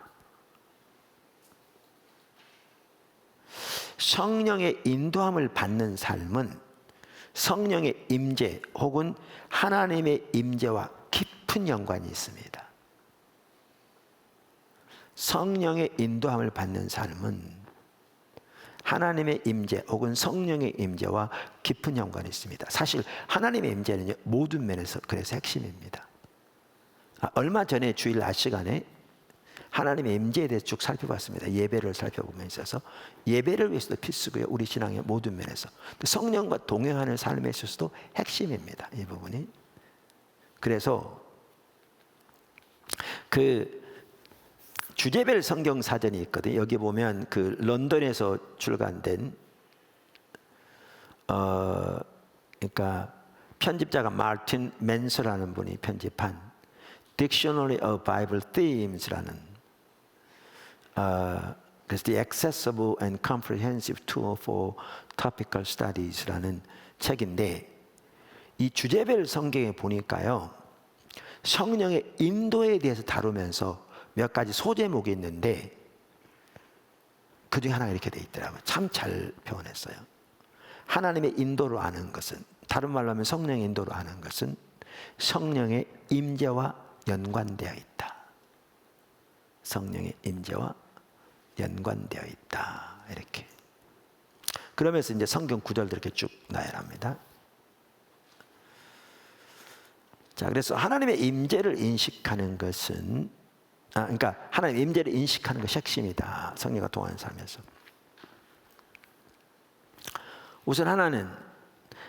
성령의 인도함을 받는 삶은 성령의 임재 혹은 하나님의 임재와 깊은 연관이 있습니다. 성령의 인도함을 받는 삶은 하나님의 임재 혹은 성령의 임재와 깊은 연관이 있습니다. 사실 하나님의 임재는 모든 면에서 그래서 핵심입니다. 얼마 전에 주일 낮 시간에 하나님의 임재에 대해서 쭉 살펴봤습니다. 예배를 살펴보면서 있어서 예배를 위해서도 필수고요. 우리 신앙의 모든 면에서 성령과 동행하는 삶에 있어서도 핵심입니다. 이 부분이. 그래서 그 주제별 성경 사전이 있거든요. 여기 보면 그 런던에서 출간된 그러니까 편집자가 마틴 맨서라는 분이 편집한 Dictionary of Bible Themes라는 그래서 The Accessible and Comprehensive Tool for Topical Studies라는 책인데 이 주제별 성경에 보니까요 성령의 인도에 대해서 다루면서 몇 가지 소제목이 있는데 그 중에 하나가 이렇게 돼 있더라고요. 참 잘 표현했어요. 하나님의 인도로 아는 것은, 다른 말로 하면 성령의 인도로 아는 것은 성령의 임재와 연관되어 있다. 성령의 임재와 연관되어 있다. 이렇게. 그러면서 이제 성경 구절들 이렇게 쭉 나열합니다. 자, 그래서 하나님의 임재를 인식하는 것은 그러니까 하나님의 임재를 인식하는 것이 핵심이다. 성령과 동행하는 삶에서. 우선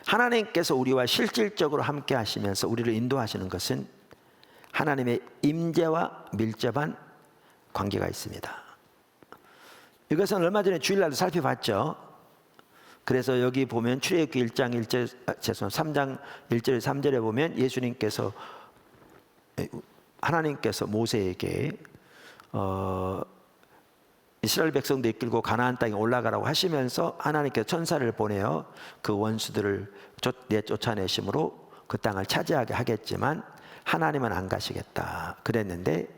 하나님께서 우리와 실질적으로 함께 하시면서 우리를 인도하시는 것은 하나님의 임재와 밀접한 관계가 있습니다. 이것은 얼마 전에 주일날도 살펴봤죠. 그래서 여기 보면 출애굽기 1장 3장 1절 3절에 보면 하나님께서 모세에게 이스라엘 백성들 이끌고 가나안 땅에 올라가라고 하시면서 하나님께서 천사를 보내어 그 원수들을 쫓아내심으로 그 땅을 차지하게 하겠지만 하나님은 안 가시겠다 그랬는데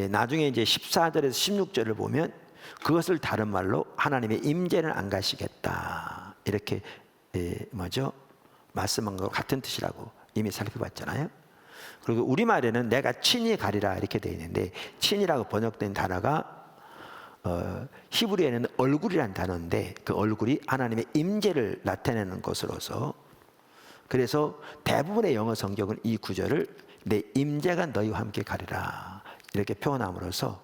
나중에 이제 14절에서 16절을 보면 그것을 다른 말로 하나님의 임재는 안 가시겠다 이렇게 말씀한 것 같은 뜻이라고 이미 살펴봤잖아요. 그리고 우리말에는 내가 친히 가리라 이렇게 되어 있는데 친이라고 번역된 단어가 히브리어에는 얼굴이라는 단어인데 그 얼굴이 하나님의 임재를 나타내는 것으로서 그래서 대부분의 영어 성경은 이 구절을 내 임재가 너희와 함께 가리라 이렇게 표현함으로써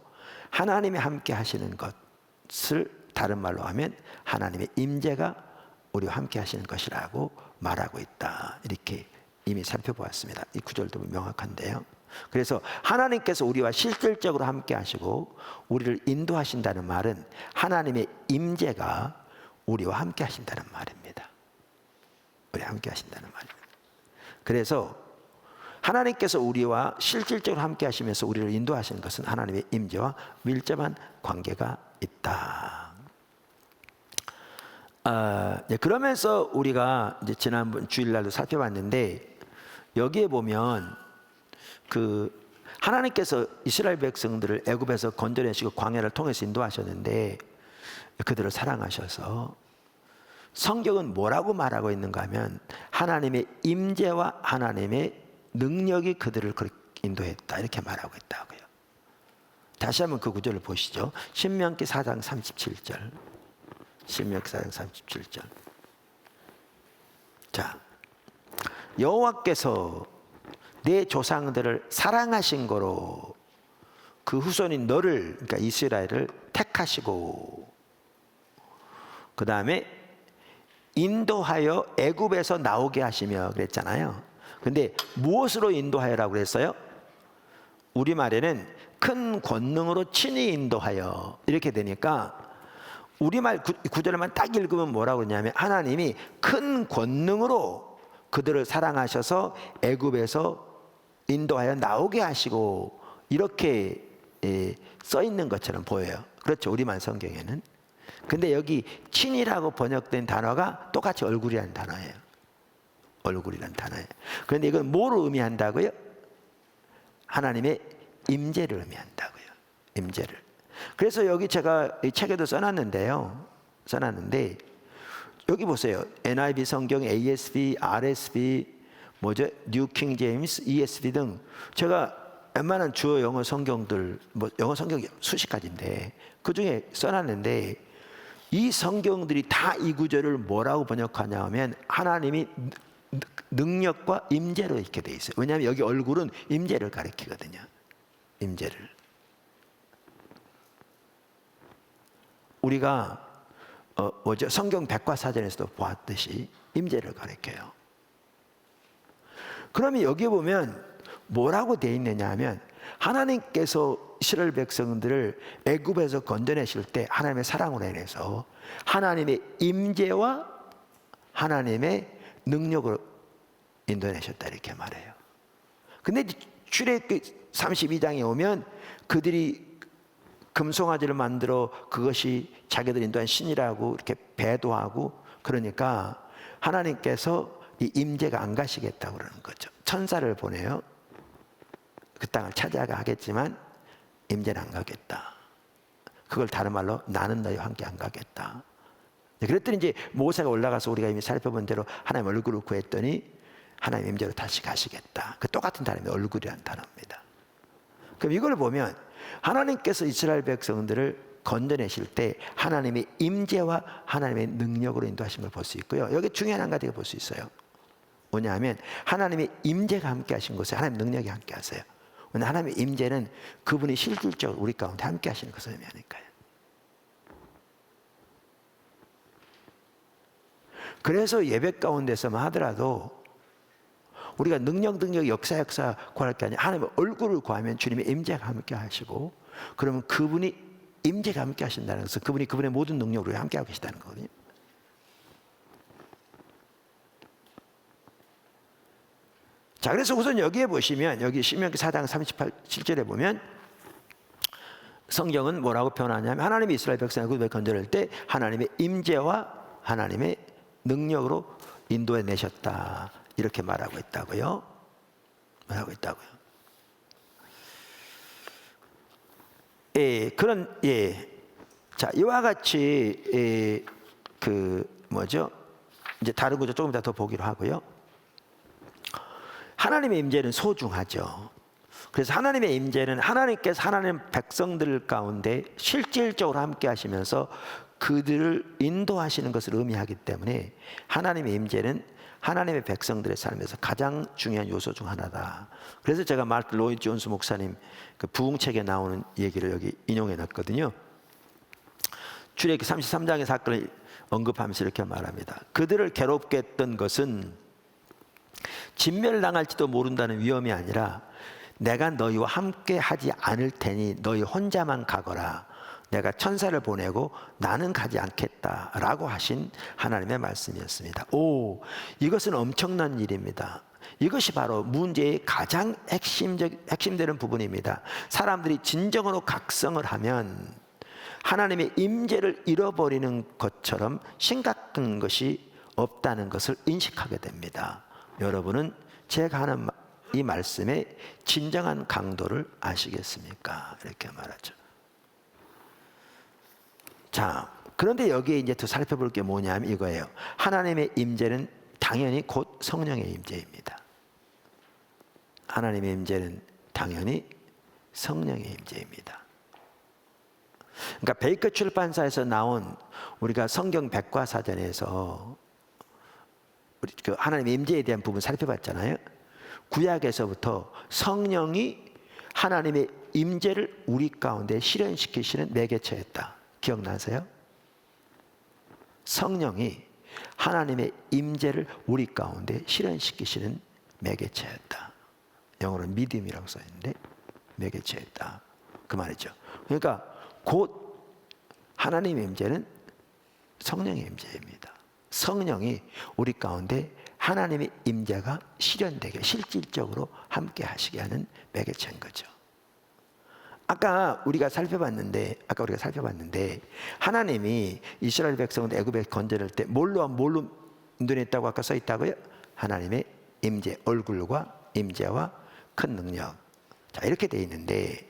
하나님이 함께 하시는 것을 다른 말로 하면 하나님의 임재가 우리와 함께 하시는 것이라고 말하고 있다. 이렇게 이미 살펴보았습니다. 이 구절도 명확한데요. 그래서 하나님께서 우리와 실질적으로 함께 하시고 우리를 인도하신다는 말은 하나님의 임재가 우리와 함께 하신다는 말입니다. 우리와 함께 하신다는 말입니다. 그래서 하나님께서 우리와 실질적으로 함께 하시면서 우리를 인도하시는 것은 하나님의 임재와 밀접한 관계가 있다. 그러면서 우리가 이제 지난번 주일날도 살펴봤는데 여기에 보면 하나님께서 이스라엘 백성들을 애굽에서 건져내시고 광야를 통해서 인도하셨는데 그들을 사랑하셔서 성경은 뭐라고 말하고 있는가 하면 하나님의 임재와 하나님의 능력이 그들을 인도했다 이렇게 말하고 있다고요. 다시 한번 그 구절을 보시죠. 신명기 4장 37절. 신명기 4장 37절. 자, 여호와께서 내 조상들을 사랑하신 거로 그 후손인 너를, 그러니까 이스라엘을 택하시고 그 다음에 인도하여 애굽에서 나오게 하시며 그랬잖아요. 근데 무엇으로 인도하여라고 그랬어요? 우리말에는 큰 권능으로 친히 인도하여 이렇게 되니까 우리말 구절만 딱 읽으면 뭐라고 그러냐면 하나님이 큰 권능으로 그들을 사랑하셔서 애굽에서 인도하여 나오게 하시고 이렇게 써 있는 것처럼 보여요. 그렇죠. 우리말 성경에는. 근데 여기 친이라고 번역된 단어가 똑같이 얼굴이라는 단어예요. 얼굴이라는 단어예요. 그런데 이건 뭐를 의미한다고요? 하나님의 임재를 의미한다고요. 임재를. 그래서 여기 제가 이 책에도 써놨는데요. 써놨는데 여기 보세요. NIV 성경, ASB, RSB, 뭐죠? 뉴 킹 제임스, ESV 등 제가 웬만한 주요 영어 성경들, 영어 성경 수십 가지인데 그 중에 써놨는데 이 성경들이 다 이 구절을 뭐라고 번역하냐 하면 하나님이 능력과 임재로 이렇게 돼 있어요. 왜냐하면 여기 얼굴은 임재를 가리키거든요. 임재를. 우리가 성경 백과사전에서도 보았듯이 임재를 가리켜요. 그러면 여기 보면 뭐라고 돼 있느냐 하면 하나님께서 이스라엘 백성들을 애굽에서 건져내실 때 하나님의 사랑으로 인해서 하나님의 임재와 하나님의 능력으로 인도해내셨다 이렇게 말해요. 근데 출애굽기 32장에 오면 그들이 금송아지를 만들어 그것이 자기들 인도한 신이라고 이렇게 배도하고 그러니까 하나님께서 이 임재가 안 가시겠다고 그러는 거죠. 천사를 보내요. 그 땅을 차지하게 하겠지만 임재는 안 가겠다. 그걸 다른 말로 나는 너희와 함께 안 가겠다. 그랬더니 이제 모세가 올라가서 우리가 이미 살펴본 대로 하나님 얼굴을 구했더니 하나님 임재로 다시 가시겠다. 그 똑같은 단어의 얼굴이라는 단어입니다. 그럼 이걸 보면 하나님께서 이스라엘 백성들을 건져내실 때 하나님의 임재와 하나님의 능력으로 인도하신 걸 볼 수 있고요. 여기 중요한 한 가지가 볼 수 있어요. 뭐냐면 하나님의 임재가 함께 하신 곳에 하나님 능력이 함께 하세요. 왜냐하면 하나님의 임재는 그분이 실질적으로 우리 가운데 함께 하시는 것을 의미하니까요. 그래서 예배 가운데서만 하더라도 우리가 능력 역사 구할 게 아니라 하나님의 얼굴을 구하면 주님의 임재가 함께 하시고 그러면 그분이 임재가 함께 하신다는 것은 그분이 그분의 모든 능력으로 함께 하고 계시다는 거거든요. 자, 그래서 우선 여기에 보시면 여기 신명기 4장 37절에 보면 성경은 뭐라고 표현하냐면 하나님이 이스라엘 백성을 애굽에서 건져낼 때 하나님의 임재와 하나님의 능력으로 인도해 내셨다 이렇게 말하고 있다고요. 말하고 있다고요. 자, 이와 같이 이제 다른 구절 조금 더 보기로 하고요. 하나님의 임재는 소중하죠. 그래서 하나님의 임재는 하나님께서 하나님 백성들 가운데 실질적으로 함께 하시면서 그들을 인도하시는 것을 의미하기 때문에 하나님의 임재는 하나님의 백성들의 삶에서 가장 중요한 요소 중 하나다. 그래서 제가 마르틴 로이드 존스 목사님 그 부흥책에 나오는 얘기를 여기 인용해 놨거든요. 출애굽기 33장의 사건을 언급하면서 이렇게 말합니다. 그들을 괴롭게 했던 것은 진멸당할지도 모른다는 위험이 아니라 내가 너희와 함께 하지 않을 테니 너희 혼자만 가거라. 내가 천사를 보내고 나는 가지 않겠다라고 하신 하나님의 말씀이었습니다. 이것은 엄청난 일입니다. 이것이 바로 문제의 가장 핵심되는 부분입니다. 사람들이 진정으로 각성을 하면 하나님의 임재를 잃어버리는 것처럼 심각한 것이 없다는 것을 인식하게 됩니다. 여러분은 제가 하는 이 말씀의 진정한 강도를 아시겠습니까? 이렇게 말하죠. 자, 그런데 여기에 이제 더 살펴볼 게 뭐냐면 이거예요. 하나님의 임재는 당연히 곧 성령의 임재입니다. 하나님의 임재는 당연히 성령의 임재입니다. 그러니까 베이커 출판사에서 나온 우리가 성경 백과사전에서 우리 그 하나님의 임재에 대한 부분 살펴봤잖아요. 구약에서부터 성령이 하나님의 임재를 우리 가운데 실현시키시는 매개체였다. 기억나세요? 성령이 하나님의 임재를 우리 가운데 실현시키시는 매개체였다. 영어로는 믿음이라고 써있는데 매개체였다. 그 말이죠. 그러니까 곧 하나님의 임재는 성령의 임재입니다. 성령이 우리 가운데 하나님의 임재가 실현되게 실질적으로 함께 하시게 하는 매개체인 거죠. 아까 우리가 살펴봤는데 하나님이 이스라엘 백성을 애굽에 건져낼 때 뭘로 인도했다고 아까 써 있다고요? 하나님의 임재, 얼굴과 임재와 큰 능력. 자, 이렇게 돼 있는데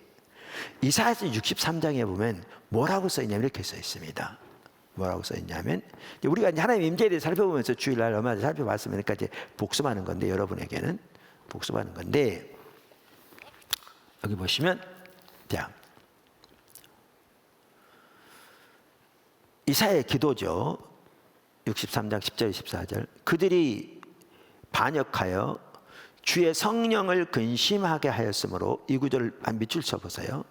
이사야서 63장에 보면 뭐라고 써 있냐면 이렇게 써 있습니다. 뭐라고 써 있냐면 우리가 이제 하나님의 임재에 대해 살펴보면서 주일날 얼마 전에 살펴봤으니까 이제 복습하는 건데 여러분에게는 복습하는 건데 여기 보시면 자, 이사야의 기도죠. 63장 10절 24절 그들이 반역하여 주의 성령을 근심하게 하였으므로 이 구절을 한 밑줄 쳐보세요.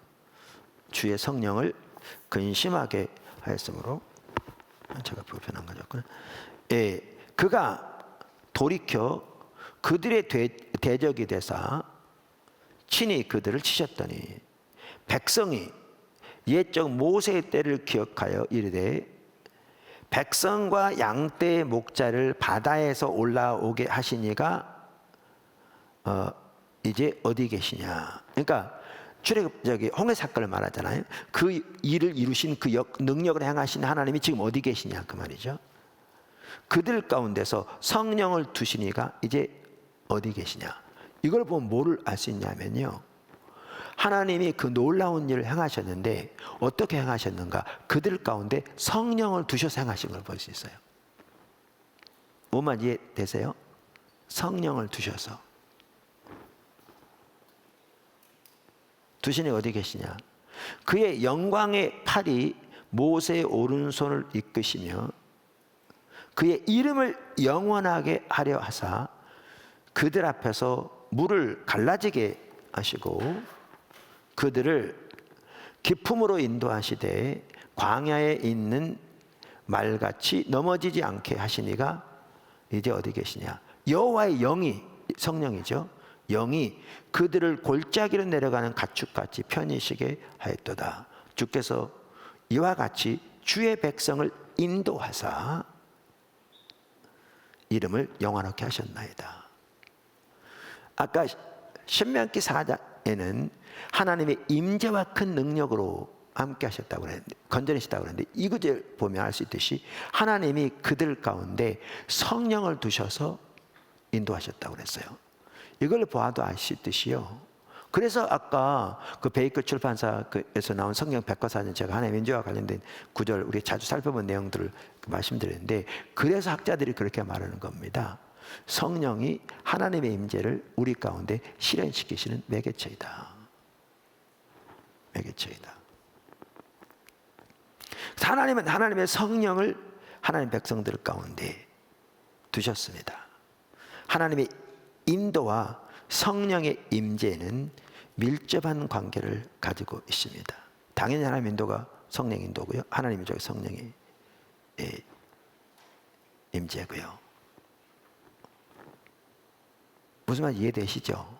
주의 성령을 근심하게 하였으므로 제가 불편한 거였구나. 예, 그가 돌이켜 그들의 대적이 되사 친히 그들을 치셨더니 백성이 옛적 모세의 때를 기억하여 이르되 백성과 양떼의 목자를 바다에서 올라오게 하시니가 이제 어디 계시냐. 그러니까 홍해 사건을 말하잖아요. 그 일을 이루신 그 능력을 행하신 하나님이 지금 어디 계시냐 그 말이죠. 그들 가운데서 성령을 두시니가 이제 어디 계시냐. 이걸 보면 뭐를 알 수 있냐면요. 하나님이 그 놀라운 일을 행하셨는데 어떻게 행하셨는가? 그들 가운데 성령을 두셔서 행하신 걸 볼 수 있어요. 뭐만 이해되세요? 성령을 두셔서. 두신이 어디 계시냐? 그의 영광의 팔이 모세의 오른손을 이끄시며 그의 이름을 영원하게 하려 하사 그들 앞에서 물을 갈라지게 하시고 그들을 기품으로 인도하시되 광야에 있는 말같이 넘어지지 않게 하시니가 이제 어디 계시냐? 여호와의 영이 성령이죠. 영이 그들을 골짜기로 내려가는 가축같이 편히쉬게 하였도다. 주께서 이와 같이 주의 백성을 인도하사 이름을 영원하게 하셨나이다. 아까 신명기 4장에는 하나님의 임재와 큰 능력으로 함께 하셨다고 그랬는데 건져내셨다고 그랬는데 이 구절 보면 알 수 있듯이 하나님이 그들 가운데 성령을 두셔서 인도하셨다고 그랬어요. 이걸 보아도 아시듯이요. 그래서 아까 그 베이커 출판사에서 나온 성경 백과사전 제가 하나님의 임재와 관련된 구절 우리 자주 살펴본 내용들을 말씀드렸는데 그래서 학자들이 그렇게 말하는 겁니다. 성령이 하나님의 임재를 우리 가운데 실현시키시는 매개체이다. 매개체이다. 하나님은 하나님의 성령을 하나님 백성들 가운데 두셨습니다. 하나님의 인도와 성령의 임재는 밀접한 관계를 가지고 있습니다. 당연히 하나님 인도가 성령 인도고요. 하나님이 저기 성령의 임재고요. 무슨 말 이해되시죠?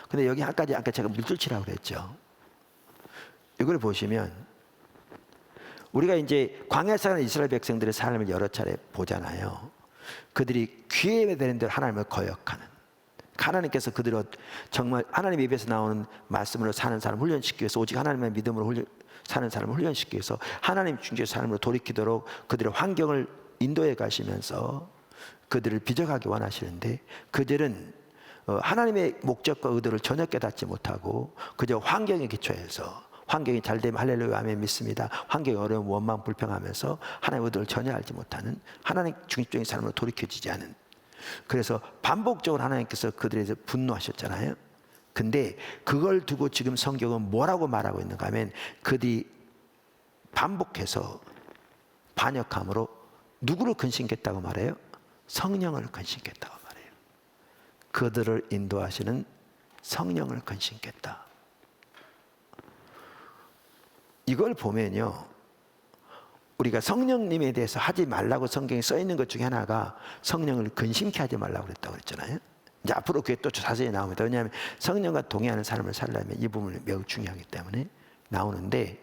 근데 여기 아까 제가 물줄치라고 그랬죠. 이걸 보시면 우리가 이제 광야에 사는 이스라엘 백성들의 삶을 여러 차례 보잖아요. 그들이 기회에 되는 대로 하나님을 거역하는, 하나님께서 그들을 정말 하나님 입에서 나오는 말씀으로 사는 사람을 훈련시키기 위해서, 오직 하나님의 믿음으로 사는 사람을 훈련시키기 위해서 하나님 중심의 삶으로 돌이키도록 그들의 환경을 인도해 가시면서 그들을 빚어가기 원하시는데, 그들은 하나님의 목적과 의도를 전혀 깨닫지 못하고 그저 환경에 기초해서, 환경이 잘 되면 할렐루야 아멘 믿습니다, 환경이 어려우면 원망 불평하면서 하나님의 의도를 전혀 알지 못하는, 하나님 중심적인 삶으로 돌이켜지지 않은, 그래서 반복적으로 하나님께서 그들에 대해서 분노하셨잖아요. 근데 그걸 두고 지금 성경은 뭐라고 말하고 있는가 하면, 그들이 반복해서 반역함으로 누구를 근심했다고 말해요? 성령을 근심했다고 말해요. 그들을 인도하시는 성령을 근심했다. 이걸 보면요, 우리가 성령님에 대해서 하지 말라고 성경에 써 있는 것 중에 하나가 성령을 근심케 하지 말라고 그랬다고 그랬잖아요. 이제 앞으로 그게 또 자세히 나옵니다. 왜냐하면 성령과 동의하는 삶을 살려면 이 부분이 매우 중요하기 때문에 나오는데,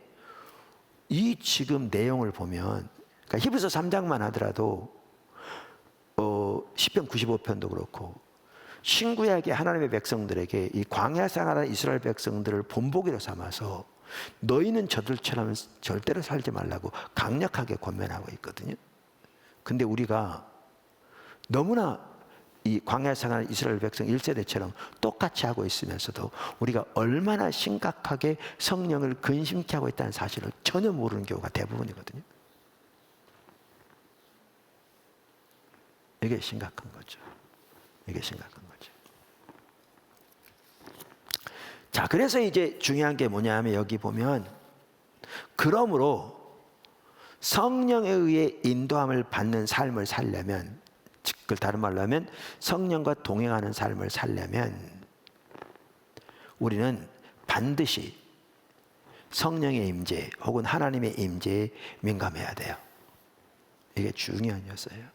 이 지금 내용을 보면, 그러니까 히브리서 3장만 하더라도 시편 95편도 그렇고 신구약의 하나님의 백성들에게 이 광야 생활하는 이스라엘 백성들을 본보기로 삼아서 너희는 저들처럼 절대로 살지 말라고 강력하게 권면하고 있거든요. 근데 우리가 너무나 이 광야 생활하는 이스라엘 백성 1세대처럼 똑같이 하고 있으면서도 우리가 얼마나 심각하게 성령을 근심케 하고 있다는 사실을 전혀 모르는 경우가 대부분이거든요. 이게 심각한 거죠. 이게 심각한 거죠. 자, 그래서 이제 중요한 게 뭐냐면, 여기 보면 그러므로 성령에 의해 인도함을 받는 삶을 살려면, 즉 다른 말로 하면 성령과 동행하는 삶을 살려면 우리는 반드시 성령의 임재 혹은 하나님의 임재에 민감해야 돼요. 이게 중요한 요소예요.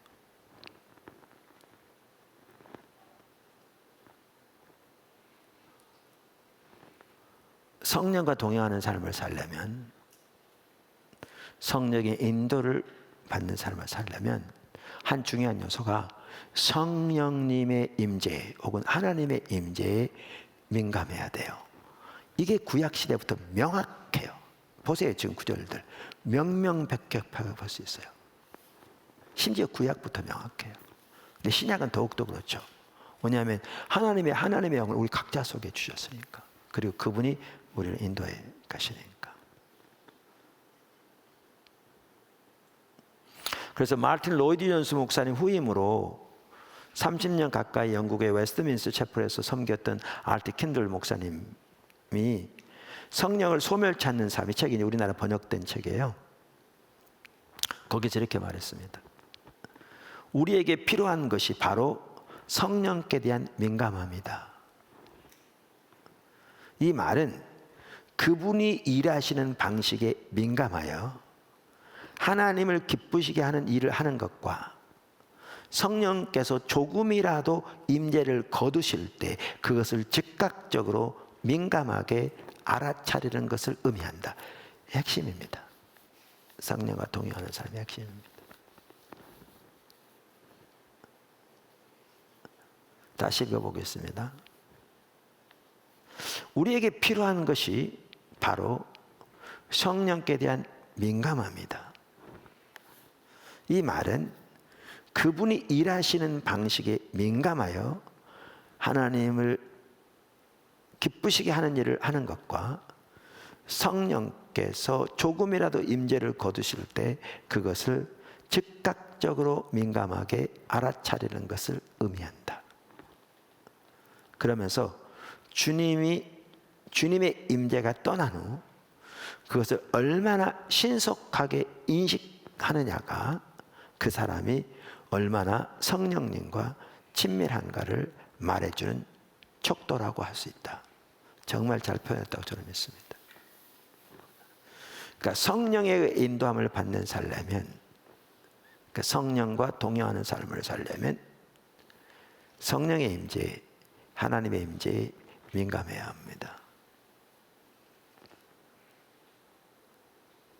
성령과 동행하는 삶을 살려면, 성령의 인도를 받는 삶을 살려면 한 중요한 요소가 성령님의 임재 혹은 하나님의 임재에 민감해야 돼요. 이게 구약 시대부터 명확해요. 보세요, 지금 구절들 명명백백하게 볼 수 있어요. 심지어 구약부터 명확해요. 근데 신약은 더욱더 그렇죠. 뭐냐면 하나님의 영을 우리 각자 속에 주셨으니까, 그리고 그분이 우리를 인도해 가시니까. 그래서 마틴 로이드 존스 목사님 후임으로 30년 가까이 영국의 웨스트민스터 채플에서 섬겼던 알티 킨들 목사님이 성령을 소멸 찾는 삶, 이 책이 우리나라 번역된 책이에요. 거기서 이렇게 말했습니다. 우리에게 필요한 것이 바로 성령께 대한 민감함이다. 이 말은 그분이 일하시는 방식에 민감하여 하나님을 기쁘시게 하는 일을 하는 것과 성령께서 조금이라도 임재를 거두실 때 그것을 즉각적으로 민감하게 알아차리는 것을 의미한다. 핵심입니다. 성령과 동행하는 삶의 핵심입니다. 다시 읽어보겠습니다. 우리에게 필요한 것이 바로 성령께 대한 민감함이다. 이 말은 그분이 일하시는 방식에 민감하여 하나님을 기쁘시게 하는 일을 하는 것과 성령께서 조금이라도 임재를 거두실 때 그것을 즉각적으로 민감하게 알아차리는 것을 의미한다. 그러면서 주님의 임재가 떠난 후 그것을 얼마나 신속하게 인식하느냐가 그 사람이 얼마나 성령님과 친밀한가를 말해주는 척도라고 할 수 있다. 정말 잘 표현했다고 저는 믿습니다. 그러니까 성령의 인도함을 받는 살려면, 그 성령과 동행하는 삶을 살려면 성령의 임재, 하나님의 임재에 민감해야 합니다.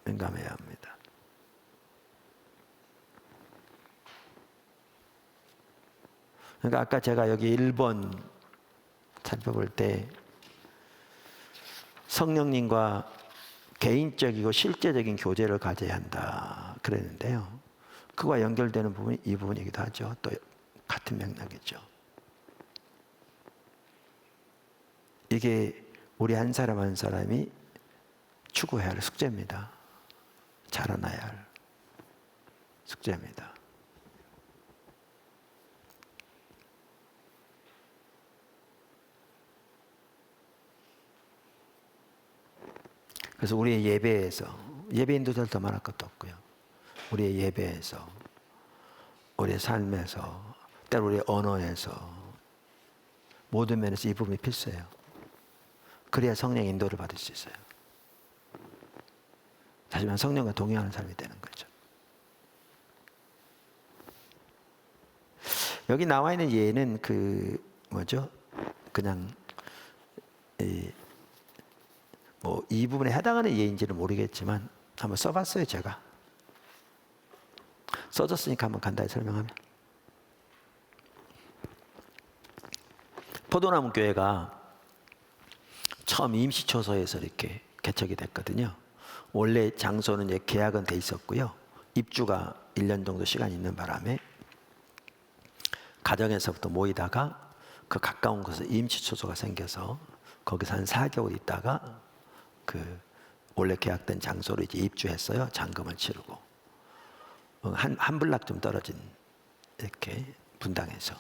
민감해야 합니다. 그러니까 아까 제가 여기 1번 살펴볼 때 성령님과 개인적이고 실제적인 교제를 가져야 한다 그랬는데요. 그와 연결되는 부분이 이 부분이기도 하죠. 또 같은 맥락이죠. 이게 우리 한 사람 한 사람이 추구해야 할 숙제입니다. 자라나야 할 숙제입니다. 그래서 우리의 예배에서, 예배 인도자를 더 말할 것도 없고요. 우리의 예배에서, 우리의 삶에서, 때로 우리의 언어에서 모든 면에서 이 부분이 필수예요. 그래야 성령의 인도를 받을 수 있어요. 하지만 성령과 동행하는 삶이 되는 거죠. 여기 나와 있는 예는 그냥 이 부분에 해당하는 예인지는 모르겠지만 한번 써봤어요. 제가 써졌으니까 한번 간단히 설명하면, 포도나무 교회가 처음 임시초소에서 이렇게 개척이 됐거든요. 원래 장소는 이제 계약은 돼 있었고요. 입주가 1년 정도 시간이 있는 바람에 가정에서부터 모이다가 그 가까운 곳에 임시초소가 생겨서 거기서 한 4개월 있다가 그 원래 계약된 장소로 이제 입주했어요. 잔금을 치르고 한 블락 좀 떨어진 이렇게 분당에서.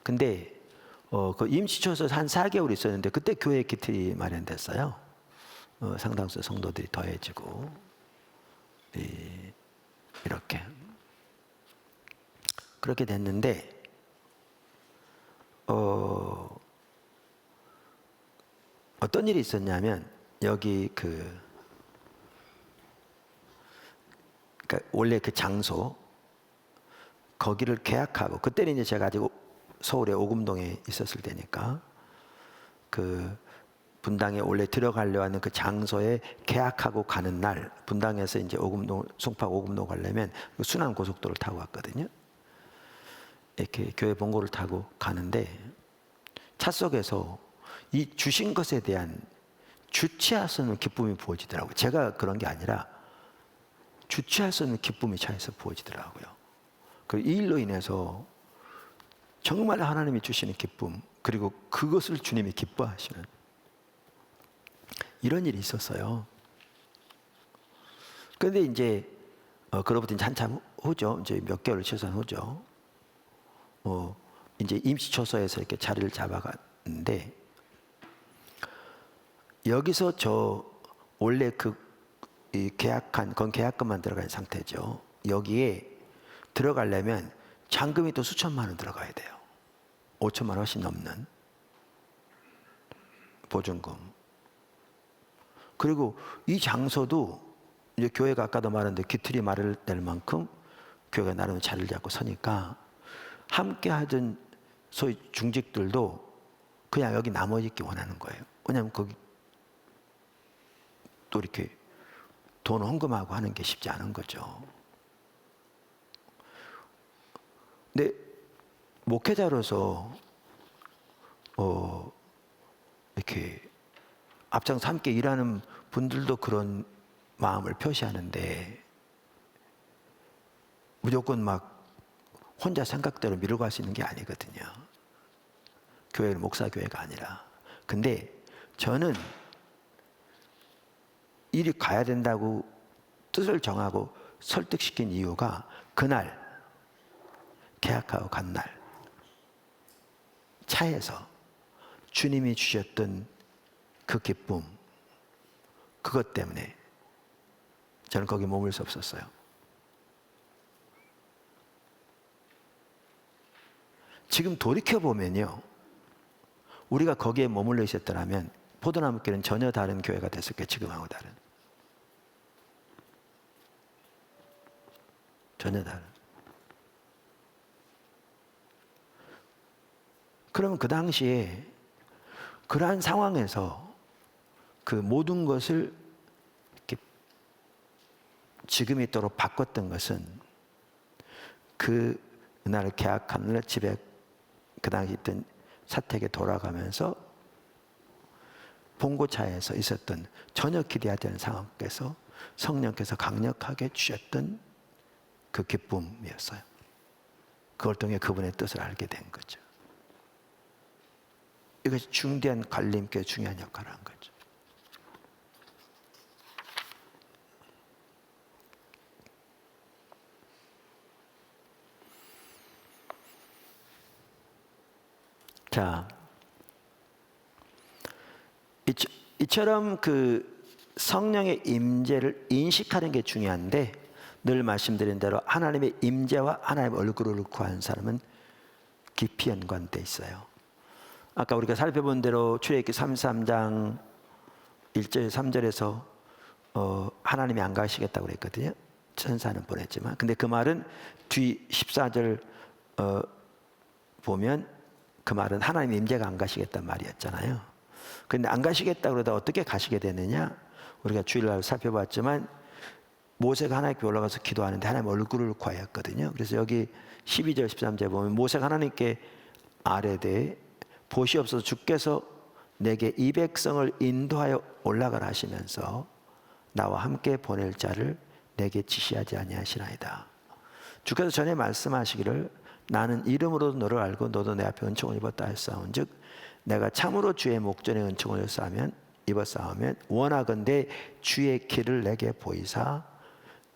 근데 그 임시초소에 한 4개월 있었는데 그때 교회 기틀이 마련됐어요. 상당수 성도들이 더해지고 이렇게 그렇게 됐는데 어떤 일이 있었냐면 여기 그러니까 원래 그 장소 거기를 계약하고, 그때는 이제 제가 아직 서울의 오금동에 있었을 때니까 그 분당에 원래 들어가려 하는 그 장소에 계약하고 가는 날, 분당에서 이제 오금동, 송파 오금동 가려면 순환 고속도로를 타고 갔거든요. 이렇게 교회 본고를 타고 가는데 차 속에서 이 주신 것에 대한 주체할 수 없는 기쁨이 부어지더라고요. 제가 그런 게 아니라 주체할 수 없는 기쁨이 차에서 부어지더라고요. 이 일로 인해서 정말 하나님이 주시는 기쁨, 그리고 그것을 주님이 기뻐하시는 이런 일이 있었어요. 그런데 이제 그로부터 이제 한참 후죠. 이제 몇 개월 최소한 후죠. 이제 임시초소에서 이렇게 자리를 잡아갔는데 여기서 원래 이 계약한 건 계약금만 들어간 상태죠. 여기에 들어가려면 잔금이 또 수천만 원 들어가야 돼요. 5천만 원 훨씬 넘는 보증금. 그리고 이 장소도 이제 교회가 아까도 말했는데 기틀이 말을 낼 만큼 교회가 나름 자리를 잡고 서니까 함께 하던 소위 중직들도 그냥 여기 남아 있기 원하는 거예요. 왜냐하면 거기 또 이렇게 돈 헌금하고 하는 게 쉽지 않은 거죠. 근데 목회자로서 이렇게 앞장서 함께 일하는 분들도 그런 마음을 표시하는데 무조건 막 혼자 생각대로 밀고 갈 수 있는 게 아니거든요. 교회는 목사교회가 아니라. 근데 저는 일이 가야 된다고 뜻을 정하고 설득시킨 이유가 그날 계약하고 간 날 차에서 주님이 주셨던 그 기쁨, 그것 때문에 저는 거기 머물 수 없었어요. 지금 돌이켜보면요, 우리가 거기에 머물러 있었더라면 포도나무길은 전혀 다른 교회가 됐을 거예요. 지금하고 다른. 전혀 다른. 그러면 그 당시에 그러한 상황에서 그 모든 것을 이렇게 지금 있도록 바꿨던 것은 그날 계약한 날 집에 그 당시 있던 사택에 돌아가면서 봉고차에서 있었던 전혀 기대하지 않은 상황 속에서 성령께서 강력하게 주셨던 그 기쁨이었어요. 그걸 통해 그분의 뜻을 알게 된 거죠. 이것이 중대한 갈림교회 중요한 역할을 한 거죠. 자, 이처럼 그 성령의 임재를 인식하는 게 중요한데, 늘 말씀드린 대로 하나님의 임재와 하나님의 얼굴을 구하는 사람은 깊이 연관돼 있어요. 아까 우리가 살펴본 대로 출애굽기 33장 1절 3절에서 하나님이 안 가시겠다고 그랬거든요. 천사는 보냈지만, 근데 그 말은 뒤 14절 보면 그 말은 하나님의 임재가 안 가시겠다는 말이었잖아요. 그런데 안 가시겠다 그러다 어떻게 가시게 되느냐? 우리가 주일날 살펴봤지만 모세가 하나님께 올라가서 기도하는데 하나님 얼굴을 구하였거든요. 그래서 여기 12절 13절 보면 모세가 하나님께 아뢰되 보시옵소서 주께서 내게 이 백성을 인도하여 올라가라 하시면서 나와 함께 보낼 자를 내게 지시하지 아니하시나이다. 주께서 전에 말씀하시기를 나는 이름으로도 너를 알고 너도 내 앞에 은총을 입었다 하였사온즉 내가 참으로 주의 목전에 은총을 입었사오면 원하건대 주의 길을 내게 보이사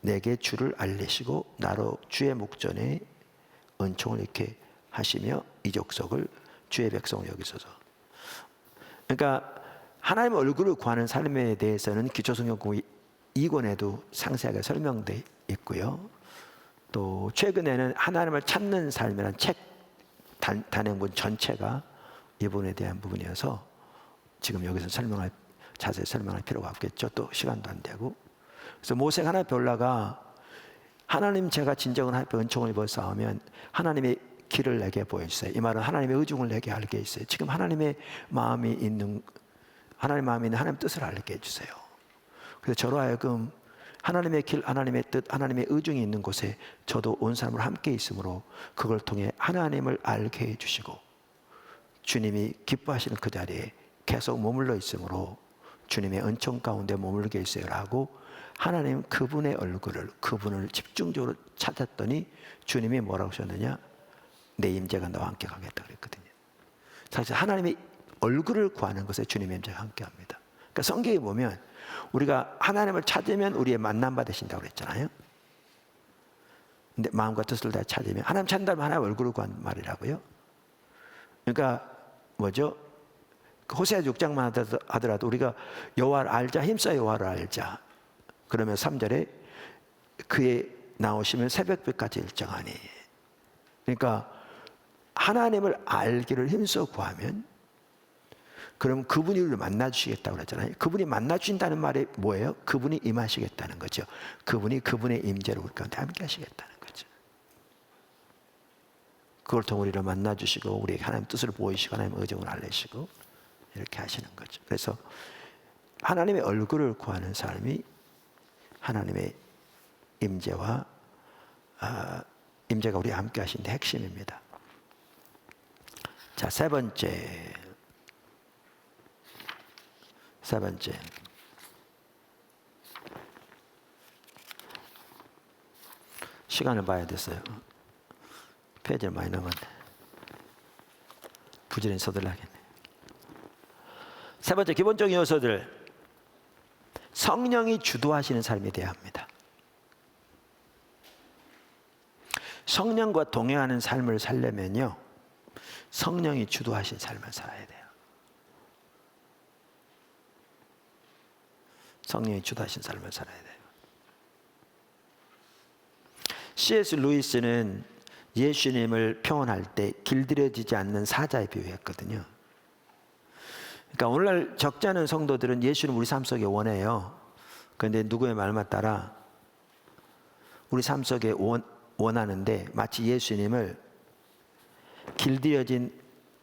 내게 주를 알리시고 나로 주의 목전에 은총을 잃게 하시며 이 족속을 주의 백성을 여기소서. 그러니까 하나님의 얼굴을 구하는 삶에 대해서는 기초성경 2권에도 상세하게 설명되어 있고요. 또 최근에는 하나님을 찾는 삶이라는 책 단행본 전체가 이 부분에 대한 부분이어서 지금 여기서 자세히 설명할 필요가 없겠죠. 또 시간도 안 되고. 그래서 모세가 하나님 앞에 올라가 하나님 제가 진정한 하나님 앞에 은총을 입어싸우면 하나님의 길을 내게 보여주세요. 이 말은 하나님의 의중을 내게 알게 해주세요. 지금 하나님의 마음이 있는 하나님 뜻을 알게 해주세요. 그래서 저로 하여금 하나님의 길, 하나님의 뜻, 하나님의 의중이 있는 곳에 저도 온 사람으로 함께 있으므로 그걸 통해 하나님을 알게 해주시고 주님이 기뻐하시는 그 자리에 계속 머물러 있으므로 주님의 은총 가운데 머물게 해주세요라고 하나님 그분의 얼굴을 그분을 집중적으로 찾았더니 주님이 뭐라고 하셨느냐? 내 임재가 너와 함께 가겠다 그랬거든요. 사실 하나님의 얼굴을 구하는 것에 주님의 임재가 함께합니다. 그러니까 성경에 보면 우리가 하나님을 찾으면 우리의 만남 받으신다고 그랬잖아요. 근데 마음과 뜻을 다 찾으면 하나님 찾는다면 하나님의 얼굴을 구하는 말이라고요. 그러니까 뭐죠? 호세아 6장만 하더라도 우리가 여호와를 알자 힘써 여호와를 알자. 그러면 3절에 그의 나오시면 새벽빛까지 일정하니. 그러니까 하나님을 알기를 힘써 구하면 그럼 그분이 우리를 만나주시겠다고 그랬잖아요. 그분이 만나주신다는 말이 뭐예요? 그분이 임하시겠다는 거죠. 그분이 그분의 임재로 우리 가운데 함께 하시겠다는 거죠. 그걸 통해 우리를 만나주시고 우리에게 하나님 뜻을 보이시고 하나님의 의정을 알리시고 이렇게 하시는 거죠. 그래서 하나님의 얼굴을 구하는 삶이 하나님의 임재가 우리와 함께 하신 데 핵심입니다. 자, 세 번째 시간을 봐야 됐어요. 페이지를 많이 넘었네. 부지런히 서둘러야겠네. 세 번째 기본적인 요소들, 성령이 주도하시는 삶이 되어야 합니다. 성령과 동행하는 삶을 살려면요, 성령이 주도하신 삶을 살아야 돼요. 성령이 주도하신 삶을 살아야 돼요. C.S. 루이스는 예수님을 표현할 때 길들여지지 않는 사자에 비유했거든요. 그러니까 오늘날 적지 않은 성도들은 예수님 우리 삶 속에 원해요. 그런데 누구의 말만 따라 우리 삶 속에 원하는데 마치 예수님을 길들여진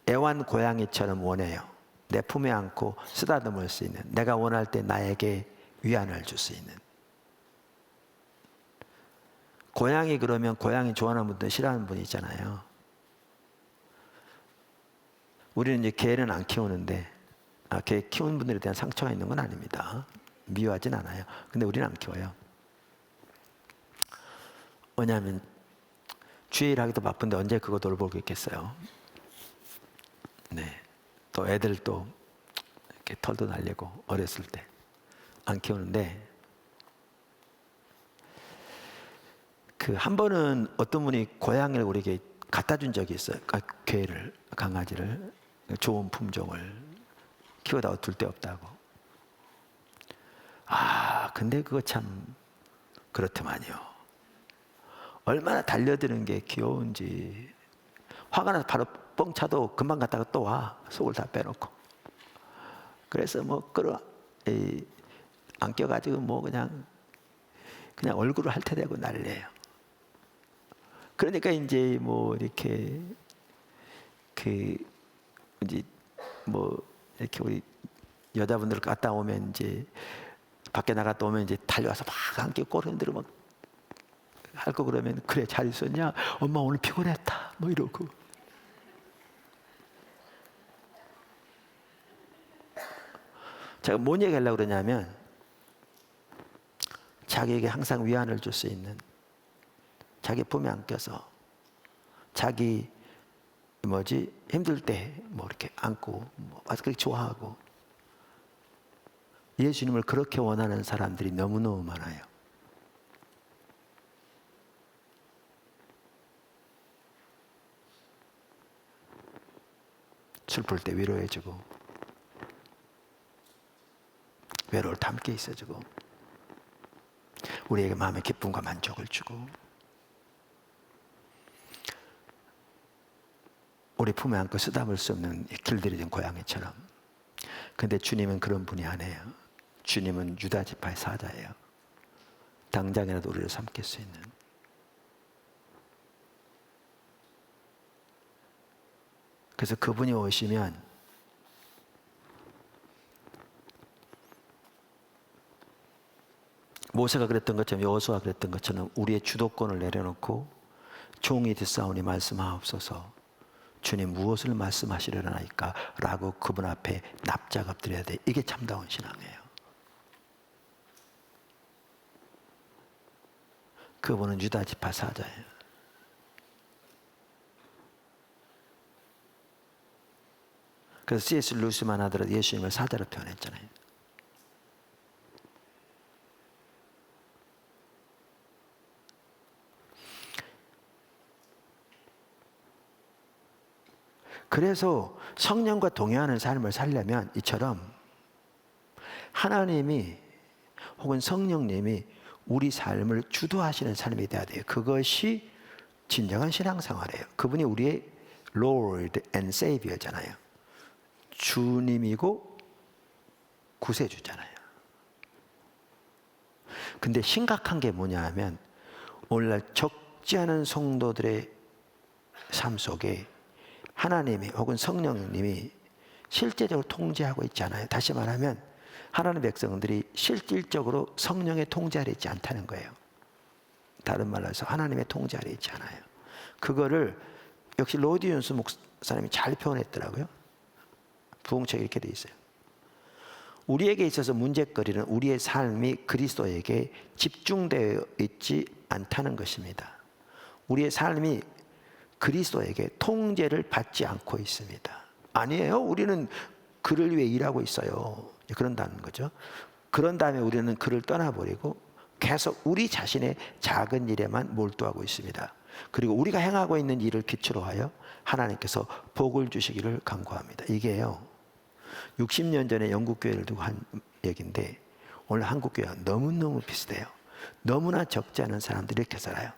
애완 고양이처럼 원해요. 내 품에 안고 쓰다듬을 수 있는, 내가 원할 때 나에게 위안을 줄 수 있는. 고양이 그러면 고양이 좋아하는 분들 싫어하는 분이 있잖아요. 우리는 이제 개는 안 키우는데 개 키우는 분들에 대한 상처가 있는 건 아닙니다. 미워하진 않아요. 근데 우리는 안 키워요. 왜냐하면 주일 하기도 바쁜데 언제 그거 돌보고 있겠어요. 네. 또 애들 또 이렇게 털도 날리고 어렸을 때 안 키우는데 그 한 번은 어떤 분이 고양이를 우리에게 갖다 준 적이 있어요. 개를, 강아지를, 좋은 품종을 키우다가 둘 데 없다고. 근데 그거 참 그렇더만요. 얼마나 달려드는 게 귀여운지. 화가 나서 바로 뻥 차도 금방 갔다가 또 와. 속을 다 빼놓고. 그래서 뭐 안겨가지고 뭐 그냥 얼굴을 핥아대고 난리예요. 그러니까 이제 뭐 이렇게 이제 뭐 이렇게 우리 여자분들 갔다 오면 이제 밖에 나갔다 오면 이제 달려와서 막 안기고 꼬리 흔들어 막 할 거 그러면 그래 잘 있었냐? 엄마 오늘 피곤했다 뭐 이러고. 제가 뭔 얘기 하려고 그러냐면 자기에게 항상 위안을 줄 수 있는, 자기 품에 안겨서 자기 힘들 때 뭐 이렇게 안고 와서 그렇게 좋아하고. 예수님을 그렇게 원하는 사람들이 너무너무 많아요. 슬플 때 위로해주고 외로울 때 함께 있어주고 우리에게 마음의 기쁨과 만족을 주고 우리 품에 안고 쓰다볼 수 없는 길들여진 고양이처럼. 근데 주님은 그런 분이 아니에요. 주님은 유다 지파의 사자예요. 당장이라도 우리를 삼킬 수 있는. 그래서 그분이 오시면 모세가 그랬던 것처럼, 여호수아가 그랬던 것처럼 우리의 주도권을 내려놓고 종이 듣사오니 말씀하옵소서. 주님 무엇을 말씀하시려나이까 라고 그분 앞에 납작 엎드려야 돼. 이게 참다운 신앙이에요. 그분은 유다 지파 사자예요. 그래서 C.S. 루이스만 하더라도 예수님을 사자로 표현했잖아요. 그래서 성령과 동행하는 삶을 살려면 이처럼 하나님이 혹은 성령님이 우리 삶을 주도하시는 삶이 돼야 돼요. 그것이 진정한 신앙생활이에요. 그분이 우리의 Lord and Savior잖아요. 주님이고 구세주잖아요. 근데 심각한 게 뭐냐 하면 오늘날 적지 않은 성도들의 삶 속에 하나님이 혹은 성령님이 실제적으로 통제하고 있지 않아요. 다시 말하면 하나님의 백성들이 실질적으로 성령의 통제 아래 있지 않다는 거예요. 다른 말로 해서 하나님의 통제 아래 있지 않아요. 그거를 역시 로디온스 목사님이 잘 표현했더라고요. 부흥책에 이렇게 돼 있어요. 우리에게 있어서 문제거리는 우리의 삶이 그리스도에게 집중되어 있지 않다는 것입니다. 우리의 삶이 그리스도에게 통제를 받지 않고 있습니다. 아니에요. 우리는 그를 위해 일하고 있어요. 그런다는 거죠. 그런 다음에 우리는 그를 떠나버리고 계속 우리 자신의 작은 일에만 몰두하고 있습니다. 그리고 우리가 행하고 있는 일을 기초로 하여 하나님께서 복을 주시기를 간구합니다. 이게요, 60년 전에 영국 교회를 두고 한 얘기인데 오늘 한국 교회가 너무너무 비슷해요. 너무나 적지 않은 사람들이 이렇게 살아요.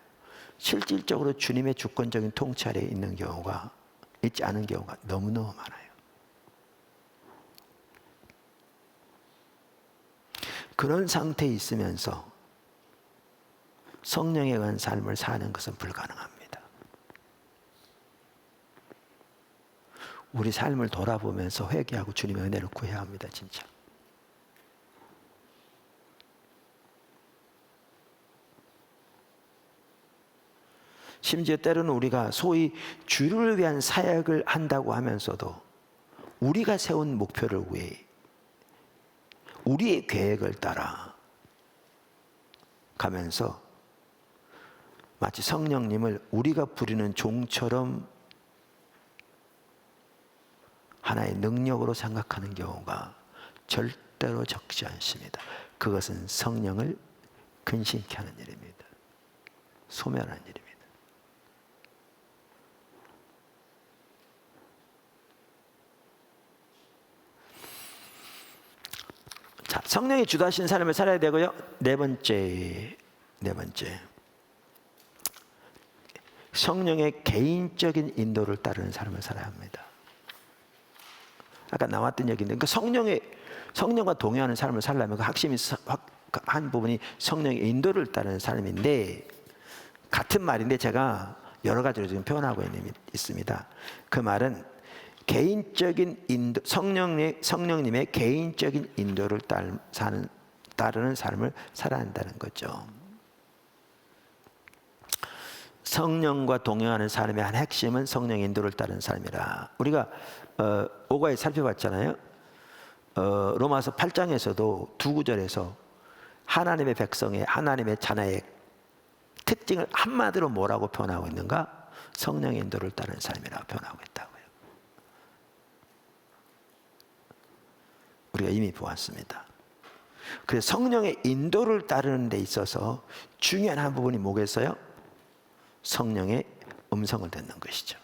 실질적으로 주님의 주권적인 통치 아래에 있는 경우가 있지 않은 경우가 너무너무 많아요. 그런 상태에 있으면서 성령에 의한 삶을 사는 것은 불가능합니다. 우리 삶을 돌아보면서 회개하고 주님의 은혜를 구해야 합니다. 진짜. 심지어 때로는 우리가 소위 주를 위한 사역을 한다고 하면서도 우리가 세운 목표를 위해 우리의 계획을 따라 가면서 마치 성령님을 우리가 부리는 종처럼 하나의 능력으로 생각하는 경우가 절대로 적지 않습니다. 그것은 성령을 근심케 하는 일입니다. 소멸하는 일입니다. 자, 성령이 주도하시는 삶을 살아야 되고요. 네 번째. 성령의 개인적인 인도를 따르는 삶을 살아야 합니다. 아까 나왔던 얘기인데, 성령과 동행하는 삶을 살려면 그 핵심이 한 부분이 성령의 인도를 따르는 삶인데, 같은 말인데 제가 여러 가지로 지금 표현하고 있습니다. 그 말은 개인적인 인도, 성령님의 개인적인 인도를 따르는 삶을 살아야 한다는 거죠. 성령과 동행하는 삶의 한 핵심은 성령의 인도를 따르는 삶이라. 우리가 오가에 살펴봤잖아요. 로마서 8장에서도 두 구절에서 하나님의 백성의, 하나님의 자녀의 특징을 한마디로 뭐라고 표현하고 있는가? 성령의 인도를 따르는 삶이라고 표현하고 있다고요. 우리가 이미 보았습니다. 그래서 성령의 인도를 따르는 데 있어서 중요한 한 부분이 뭐겠어요? 성령의 음성을 듣는 것이죠.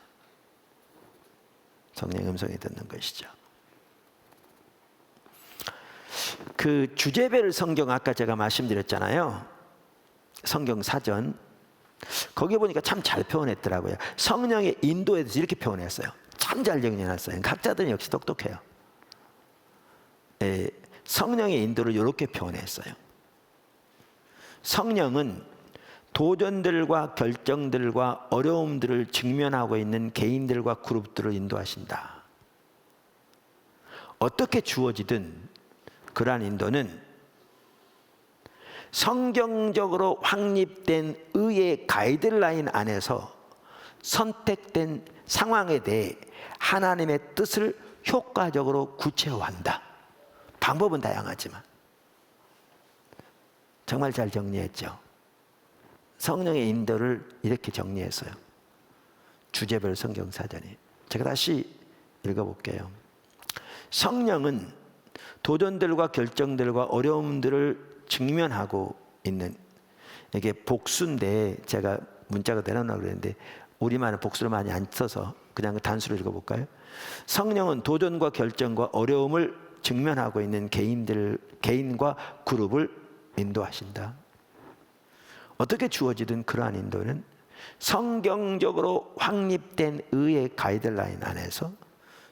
성령의 음성을 듣는 것이죠. 그 주제별 성경 아까 제가 말씀드렸잖아요. 성경 사전. 거기 보니까 참 잘 표현했더라고요. 성령의 인도에 대해서 이렇게 표현했어요. 참 잘 정리해놨어요. 학자들은 역시 똑똑해요. 성령의 인도를 이렇게 표현했어요. 성령은 도전들과 결정들과 어려움들을 직면하고 있는 개인들과 그룹들을 인도하신다. 어떻게 주어지든 그러한 인도는 성경적으로 확립된 의의 가이드라인 안에서 선택된 상황에 대해 하나님의 뜻을 효과적으로 구체화한다. 방법은 다양하지만 정말 잘 정리했죠. 성령의 인도를 이렇게 정리했어요. 주제별 성경사전이. 제가 다시 읽어볼게요. 성령은 도전들과 결정들과 어려움들을 직면하고 있는, 이게 복수인데 제가 문자가 내려놓으려고 그랬는데 우리말은 복수를 많이 안 써서 그냥 단수로 읽어볼까요? 성령은 도전과 결정과 어려움을 직면하고 있는 개인과 그룹을 인도하신다. 어떻게 주어지든 그러한 인도는 성경적으로 확립된 의의 가이드라인 안에서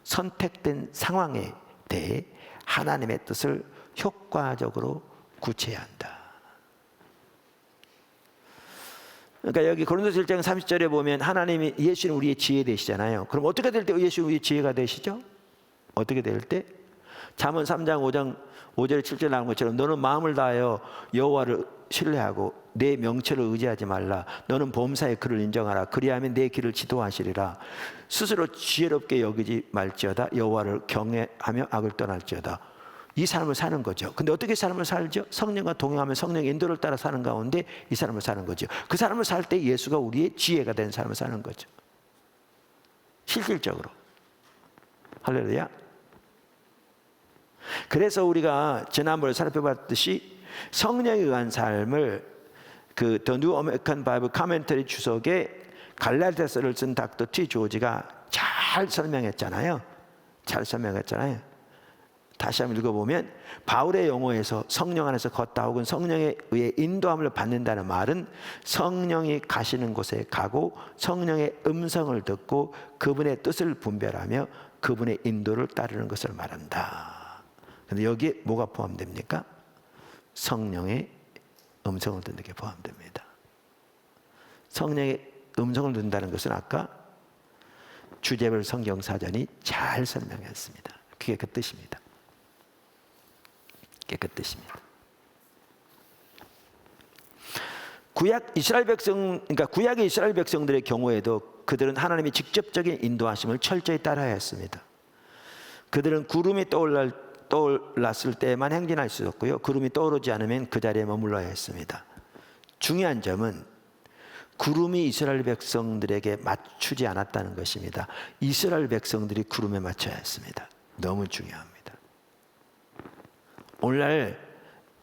선택된 상황에 대해 하나님의 뜻을 효과적으로 구체해야 한다. 그러니까 여기 고린도서 1장 30절에 보면 하나님이, 예수는 우리의 지혜 되시잖아요. 그럼 어떻게 될 때 예수는 우리의 지혜가 되시죠? 어떻게 될 때? 잠언 3장 5장 5절에 7절에 나온 것처럼 너는 마음을 다하여 여호와를 신뢰하고 내 명철을 의지하지 말라. 너는 범사의 그를 인정하라. 그리하면 내 길을 지도하시리라. 스스로 지혜롭게 여기지 말지어다. 여호와를 경외하며 악을 떠날지어다. 이 삶을 사는 거죠. 근데 어떻게 삶을 살죠? 성령과 동행하며 성령의 인도를 따라 사는 가운데 이 삶을 사는 거죠. 그 삶을 살 때 예수가 우리의 지혜가 된 삶을 사는 거죠. 실질적으로. 할렐루야. 그래서 우리가 지난번에 살펴봤듯이 성령에 의한 삶을 그 The New American Bible Commentary 주석에 갈라디아서를 쓴 닥터 T 조지가 잘 설명했잖아요. 다시 한번 읽어보면 바울의 용어에서 성령 안에서 걷다 혹은 성령에 의해 인도함을 받는다는 말은 성령이 가시는 곳에 가고 성령의 음성을 듣고 그분의 뜻을 분별하며 그분의 인도를 따르는 것을 말한다. 그런데 여기에 뭐가 포함됩니까? 성령의 음성을 듣는 게 포함됩니다. 성령의 음성을 듣는다는 것은 아까 주제별 성경사전이 잘 설명했습니다. 그게 그 뜻입니다. 그게 그 뜻입니다. 구약 이스라엘 백성, 그러니까 구약의 이스라엘 백성들의 경우에도 그들은 하나님의 직접적인 인도하심을 철저히 따라야 했습니다. 그들은 구름이 떠올랐을 때만 행진할 수 있었고요. 구름이 떠오르지 않으면 그 자리에 머물러야 했습니다. 중요한 점은 구름이 이스라엘 백성들에게 맞추지 않았다는 것입니다. 이스라엘 백성들이 구름에 맞춰야 했습니다. 너무 중요합니다. 오늘날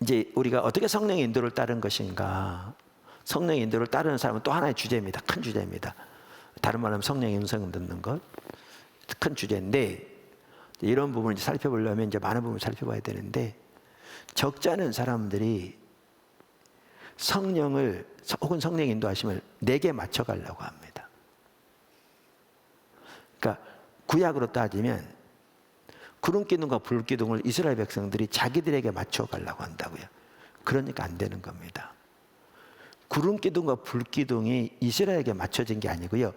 이제 우리가 어떻게 성령의 인도를 따른 것인가? 성령의 인도를 따르는 사람은 또 하나의 주제입니다. 큰 주제입니다. 다른 말로 하면 성령의 음성을 듣는 것, 큰 주제인데 이런 부분을 이제 살펴보려면 이제 많은 부분을 살펴봐야 되는데 적지 않은 사람들이 성령을 혹은 성령의 인도하심을 내게 맞춰가려고 합니다. 그러니까 구약으로 따지면 구름기둥과 불기둥을 이스라엘 백성들이 자기들에게 맞춰가려고 한다고요. 그러니까 안 되는 겁니다. 구름기둥과 불기둥이 이스라엘에게 맞춰진 게 아니고요.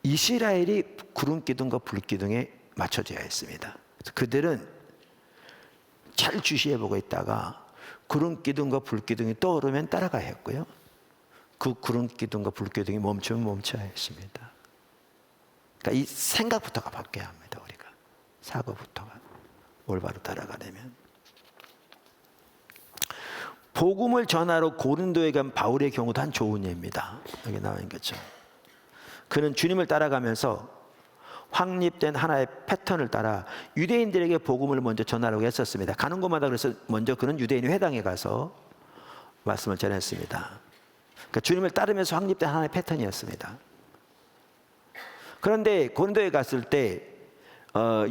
이스라엘이 구름기둥과 불기둥에 맞춰져야 했습니다. 그들은 잘 주시해보고 있다가 구름기둥과 불기둥이 떠오르면 따라가야 했고요. 그 구름기둥과 불기둥이 멈추면 멈춰야 했습니다. 그러니까 이 생각부터가 바뀌어야 합니다. 우리가 사고부터가 올바로 따라가려면. 복음을 전하러 고린도에 간 바울의 경우도 한 좋은 예입니다. 여기 나와 있는 것처럼 그는 주님을 따라가면서 확립된 하나의 패턴을 따라 유대인들에게 복음을 먼저 전하려고 했었습니다. 가는 곳마다 그래서 먼저 그는 유대인 회당에 가서 말씀을 전했습니다. 그러니까 주님을 따르면서 확립된 하나의 패턴이었습니다. 그런데 고린도에 갔을 때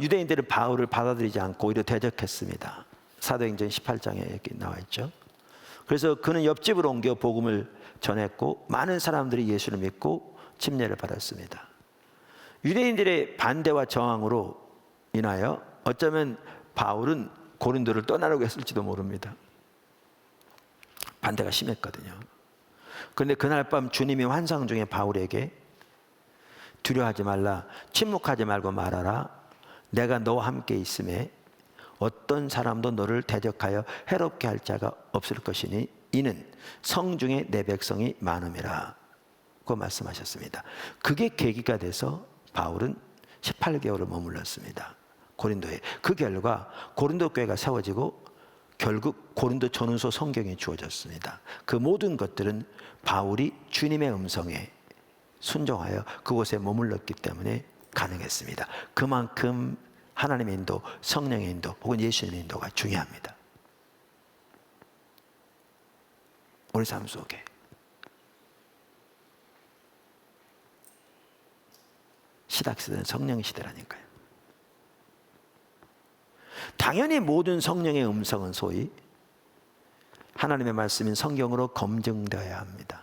유대인들은 바울을 받아들이지 않고 오히려 대적했습니다. 사도행전 18장에 이렇게 나와 있죠. 그래서 그는 옆집으로 옮겨 복음을 전했고 많은 사람들이 예수를 믿고 침례를 받았습니다. 유대인들의 반대와 저항으로 인하여 어쩌면 바울은 고린도를 떠나려고 했을지도 모릅니다. 반대가 심했거든요. 그런데 그날 밤 주님이 환상 중에 바울에게 두려워하지 말라, 침묵하지 말고 말하라. 내가 너와 함께 있음에 어떤 사람도 너를 대적하여 해롭게 할 자가 없을 것이니 이는 성중에 내 백성이 많음이라 고 말씀하셨습니다. 그게 계기가 돼서 바울은 18개월을 머물렀습니다. 고린도에. 그 결과 고린도 교회가 세워지고 결국 고린도 전후서 성경이 주어졌습니다. 그 모든 것들은 바울이 주님의 음성에 순종하여 그곳에 머물렀기 때문에 가능했습니다. 그만큼 하나님의 인도, 성령의 인도 혹은 예수님의 인도가 중요합니다. 우리 삶 속에 시닥시대는 성령 시대라니까요. 당연히 모든 성령의 음성은 소위 하나님의 말씀인 성경으로 검증되어야 합니다.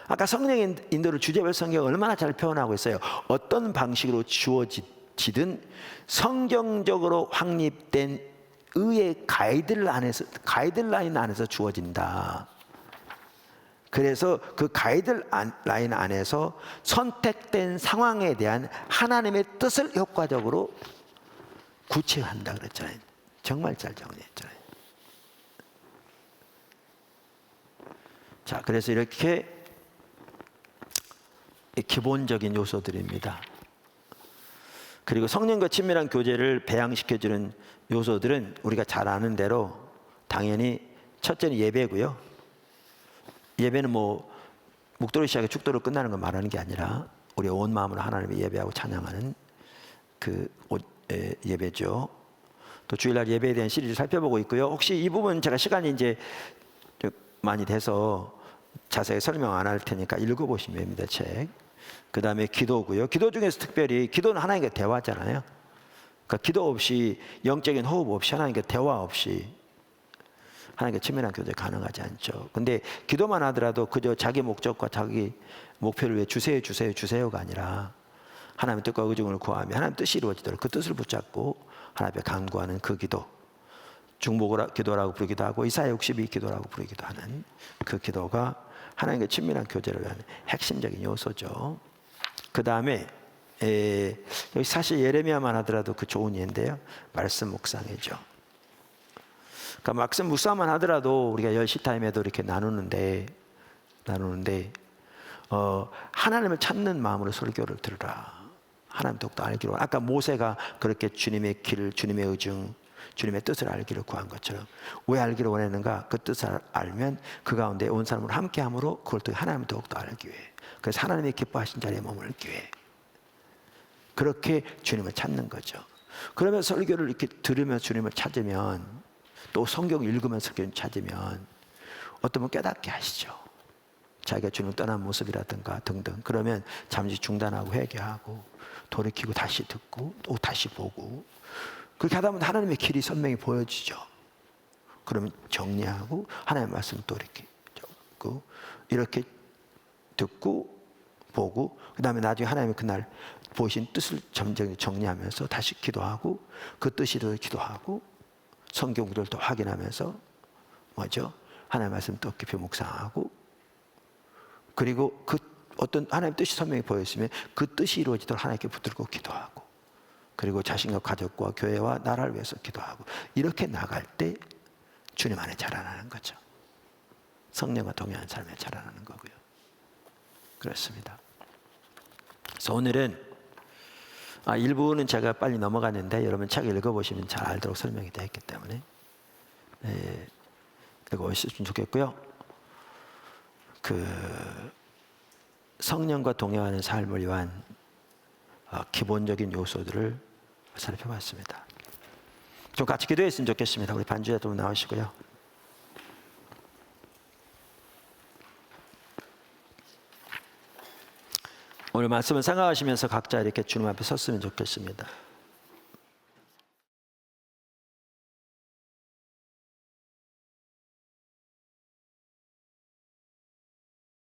아까 성령의 인도를 주제별 성경 얼마나 잘 표현하고 있어요. 어떤 방식으로 주어지든 성경적으로 확립된 의의 가이드라인 안에서 주어진다. 그래서 그 가이드라인 안에서 선택된 상황에 대한 하나님의 뜻을 효과적으로 구체화한다 그랬잖아요. 정말 잘 정리했잖아요. 자, 그래서 이렇게 기본적인 요소들입니다. 그리고 성령과 친밀한 교제를 배양시켜주는 요소들은 우리가 잘 아는 대로 당연히 첫째는 예배고요. 예배는 뭐 묵도를 시작해 죽도로 끝나는 걸 말하는 게 아니라 우리 온 마음으로 하나님을 예배하고 찬양하는 그 예배죠. 또 주일날 예배에 대한 시리즈 살펴보고 있고요. 혹시 이 부분 제가 시간이 이제 많이 돼서 자세히 설명 안 할 테니까 읽어보시면 됩니다. 책. 그 다음에 기도고요. 기도 중에서 특별히 기도는 하나님과 대화잖아요. 그러니까 기도 없이, 영적인 호흡 없이, 하나님과 대화 없이 하나님과 친밀한 교제 가능하지 않죠. 근데 기도만 하더라도 그저 자기 목적과 자기 목표를 위해 주세요가 아니라 하나님의 뜻과 의중을 구하며 하나님 뜻이 이루어지도록 그 뜻을 붙잡고 하나님 앞에 간구하는 그 기도, 중보 기도라고 부르기도 하고 이사야 62 기도라고 부르기도 하는 그 기도가 하나님과 친밀한 교제를 위한 핵심적인 요소죠. 그 다음에 여기 사실 예레미야만 하더라도 그 좋은 예인데요, 말씀 묵상이죠. 그러니까 말씀 묵상만 하더라도 우리가 10시 타임에도 이렇게 나누는데 하나님을 찾는 마음으로 설교를 들으라. 하나님 더욱더 알기로, 아까 모세가 그렇게 주님의 길, 주님의 의중, 주님의 뜻을 알기를 구한 것처럼, 왜 알기를 원했는가? 그 뜻을 알면 그 가운데 온 사람으로 함께함으로 그걸 또 하나님을 더욱더 알기 위해, 그래서 하나님의 기뻐하신 자리에 머물기 위해 그렇게 주님을 찾는 거죠. 그러면 설교를 이렇게 들으면서 주님을 찾으면, 또 성경 읽으면서 주님을 찾으면 어떤 분 깨닫게 하시죠. 자기가 주님을 떠난 모습이라든가 등등. 그러면 잠시 중단하고 회개하고 돌이키고 다시 듣고 또 다시 보고, 그렇게 하다 보면 하나님의 길이 선명히 보여지죠. 그러면 정리하고 하나님의 말씀 또 이렇게 적고 이렇게 듣고 보고, 그 다음에 나중에 하나님의 그날 보이신 뜻을 정리하면서 다시 기도하고 그 뜻이로 기도하고 성경 구절도 확인하면서 뭐죠? 하나님의 말씀 또 깊이 묵상하고, 그리고 그 어떤 하나님의 뜻이 선명히 보였으면 그 뜻이 이루어지도록 하나님께 붙들고 기도하고, 그리고 자신과 가족과 교회와 나라를 위해서 기도하고, 이렇게 나갈 때 주님 안에 자라나는 거죠. 성령과 동행하는 삶에 자라나는 거고요. 그렇습니다. 그래서 오늘은 일부는 제가 빨리 넘어갔는데 여러분 책 읽어보시면 잘 알도록 설명이 되어 있기 때문에 읽어보시면 좋겠고요. 그 성령과 동행하는 삶을 위한 기본적인 요소들을 살펴봤습니다. 좀 같이 기도했으면 좋겠습니다. 우리 반주자 좀 나오시고요. 오늘 말씀을 생각하시면서 각자 이렇게 주님 앞에 섰으면 좋겠습니다.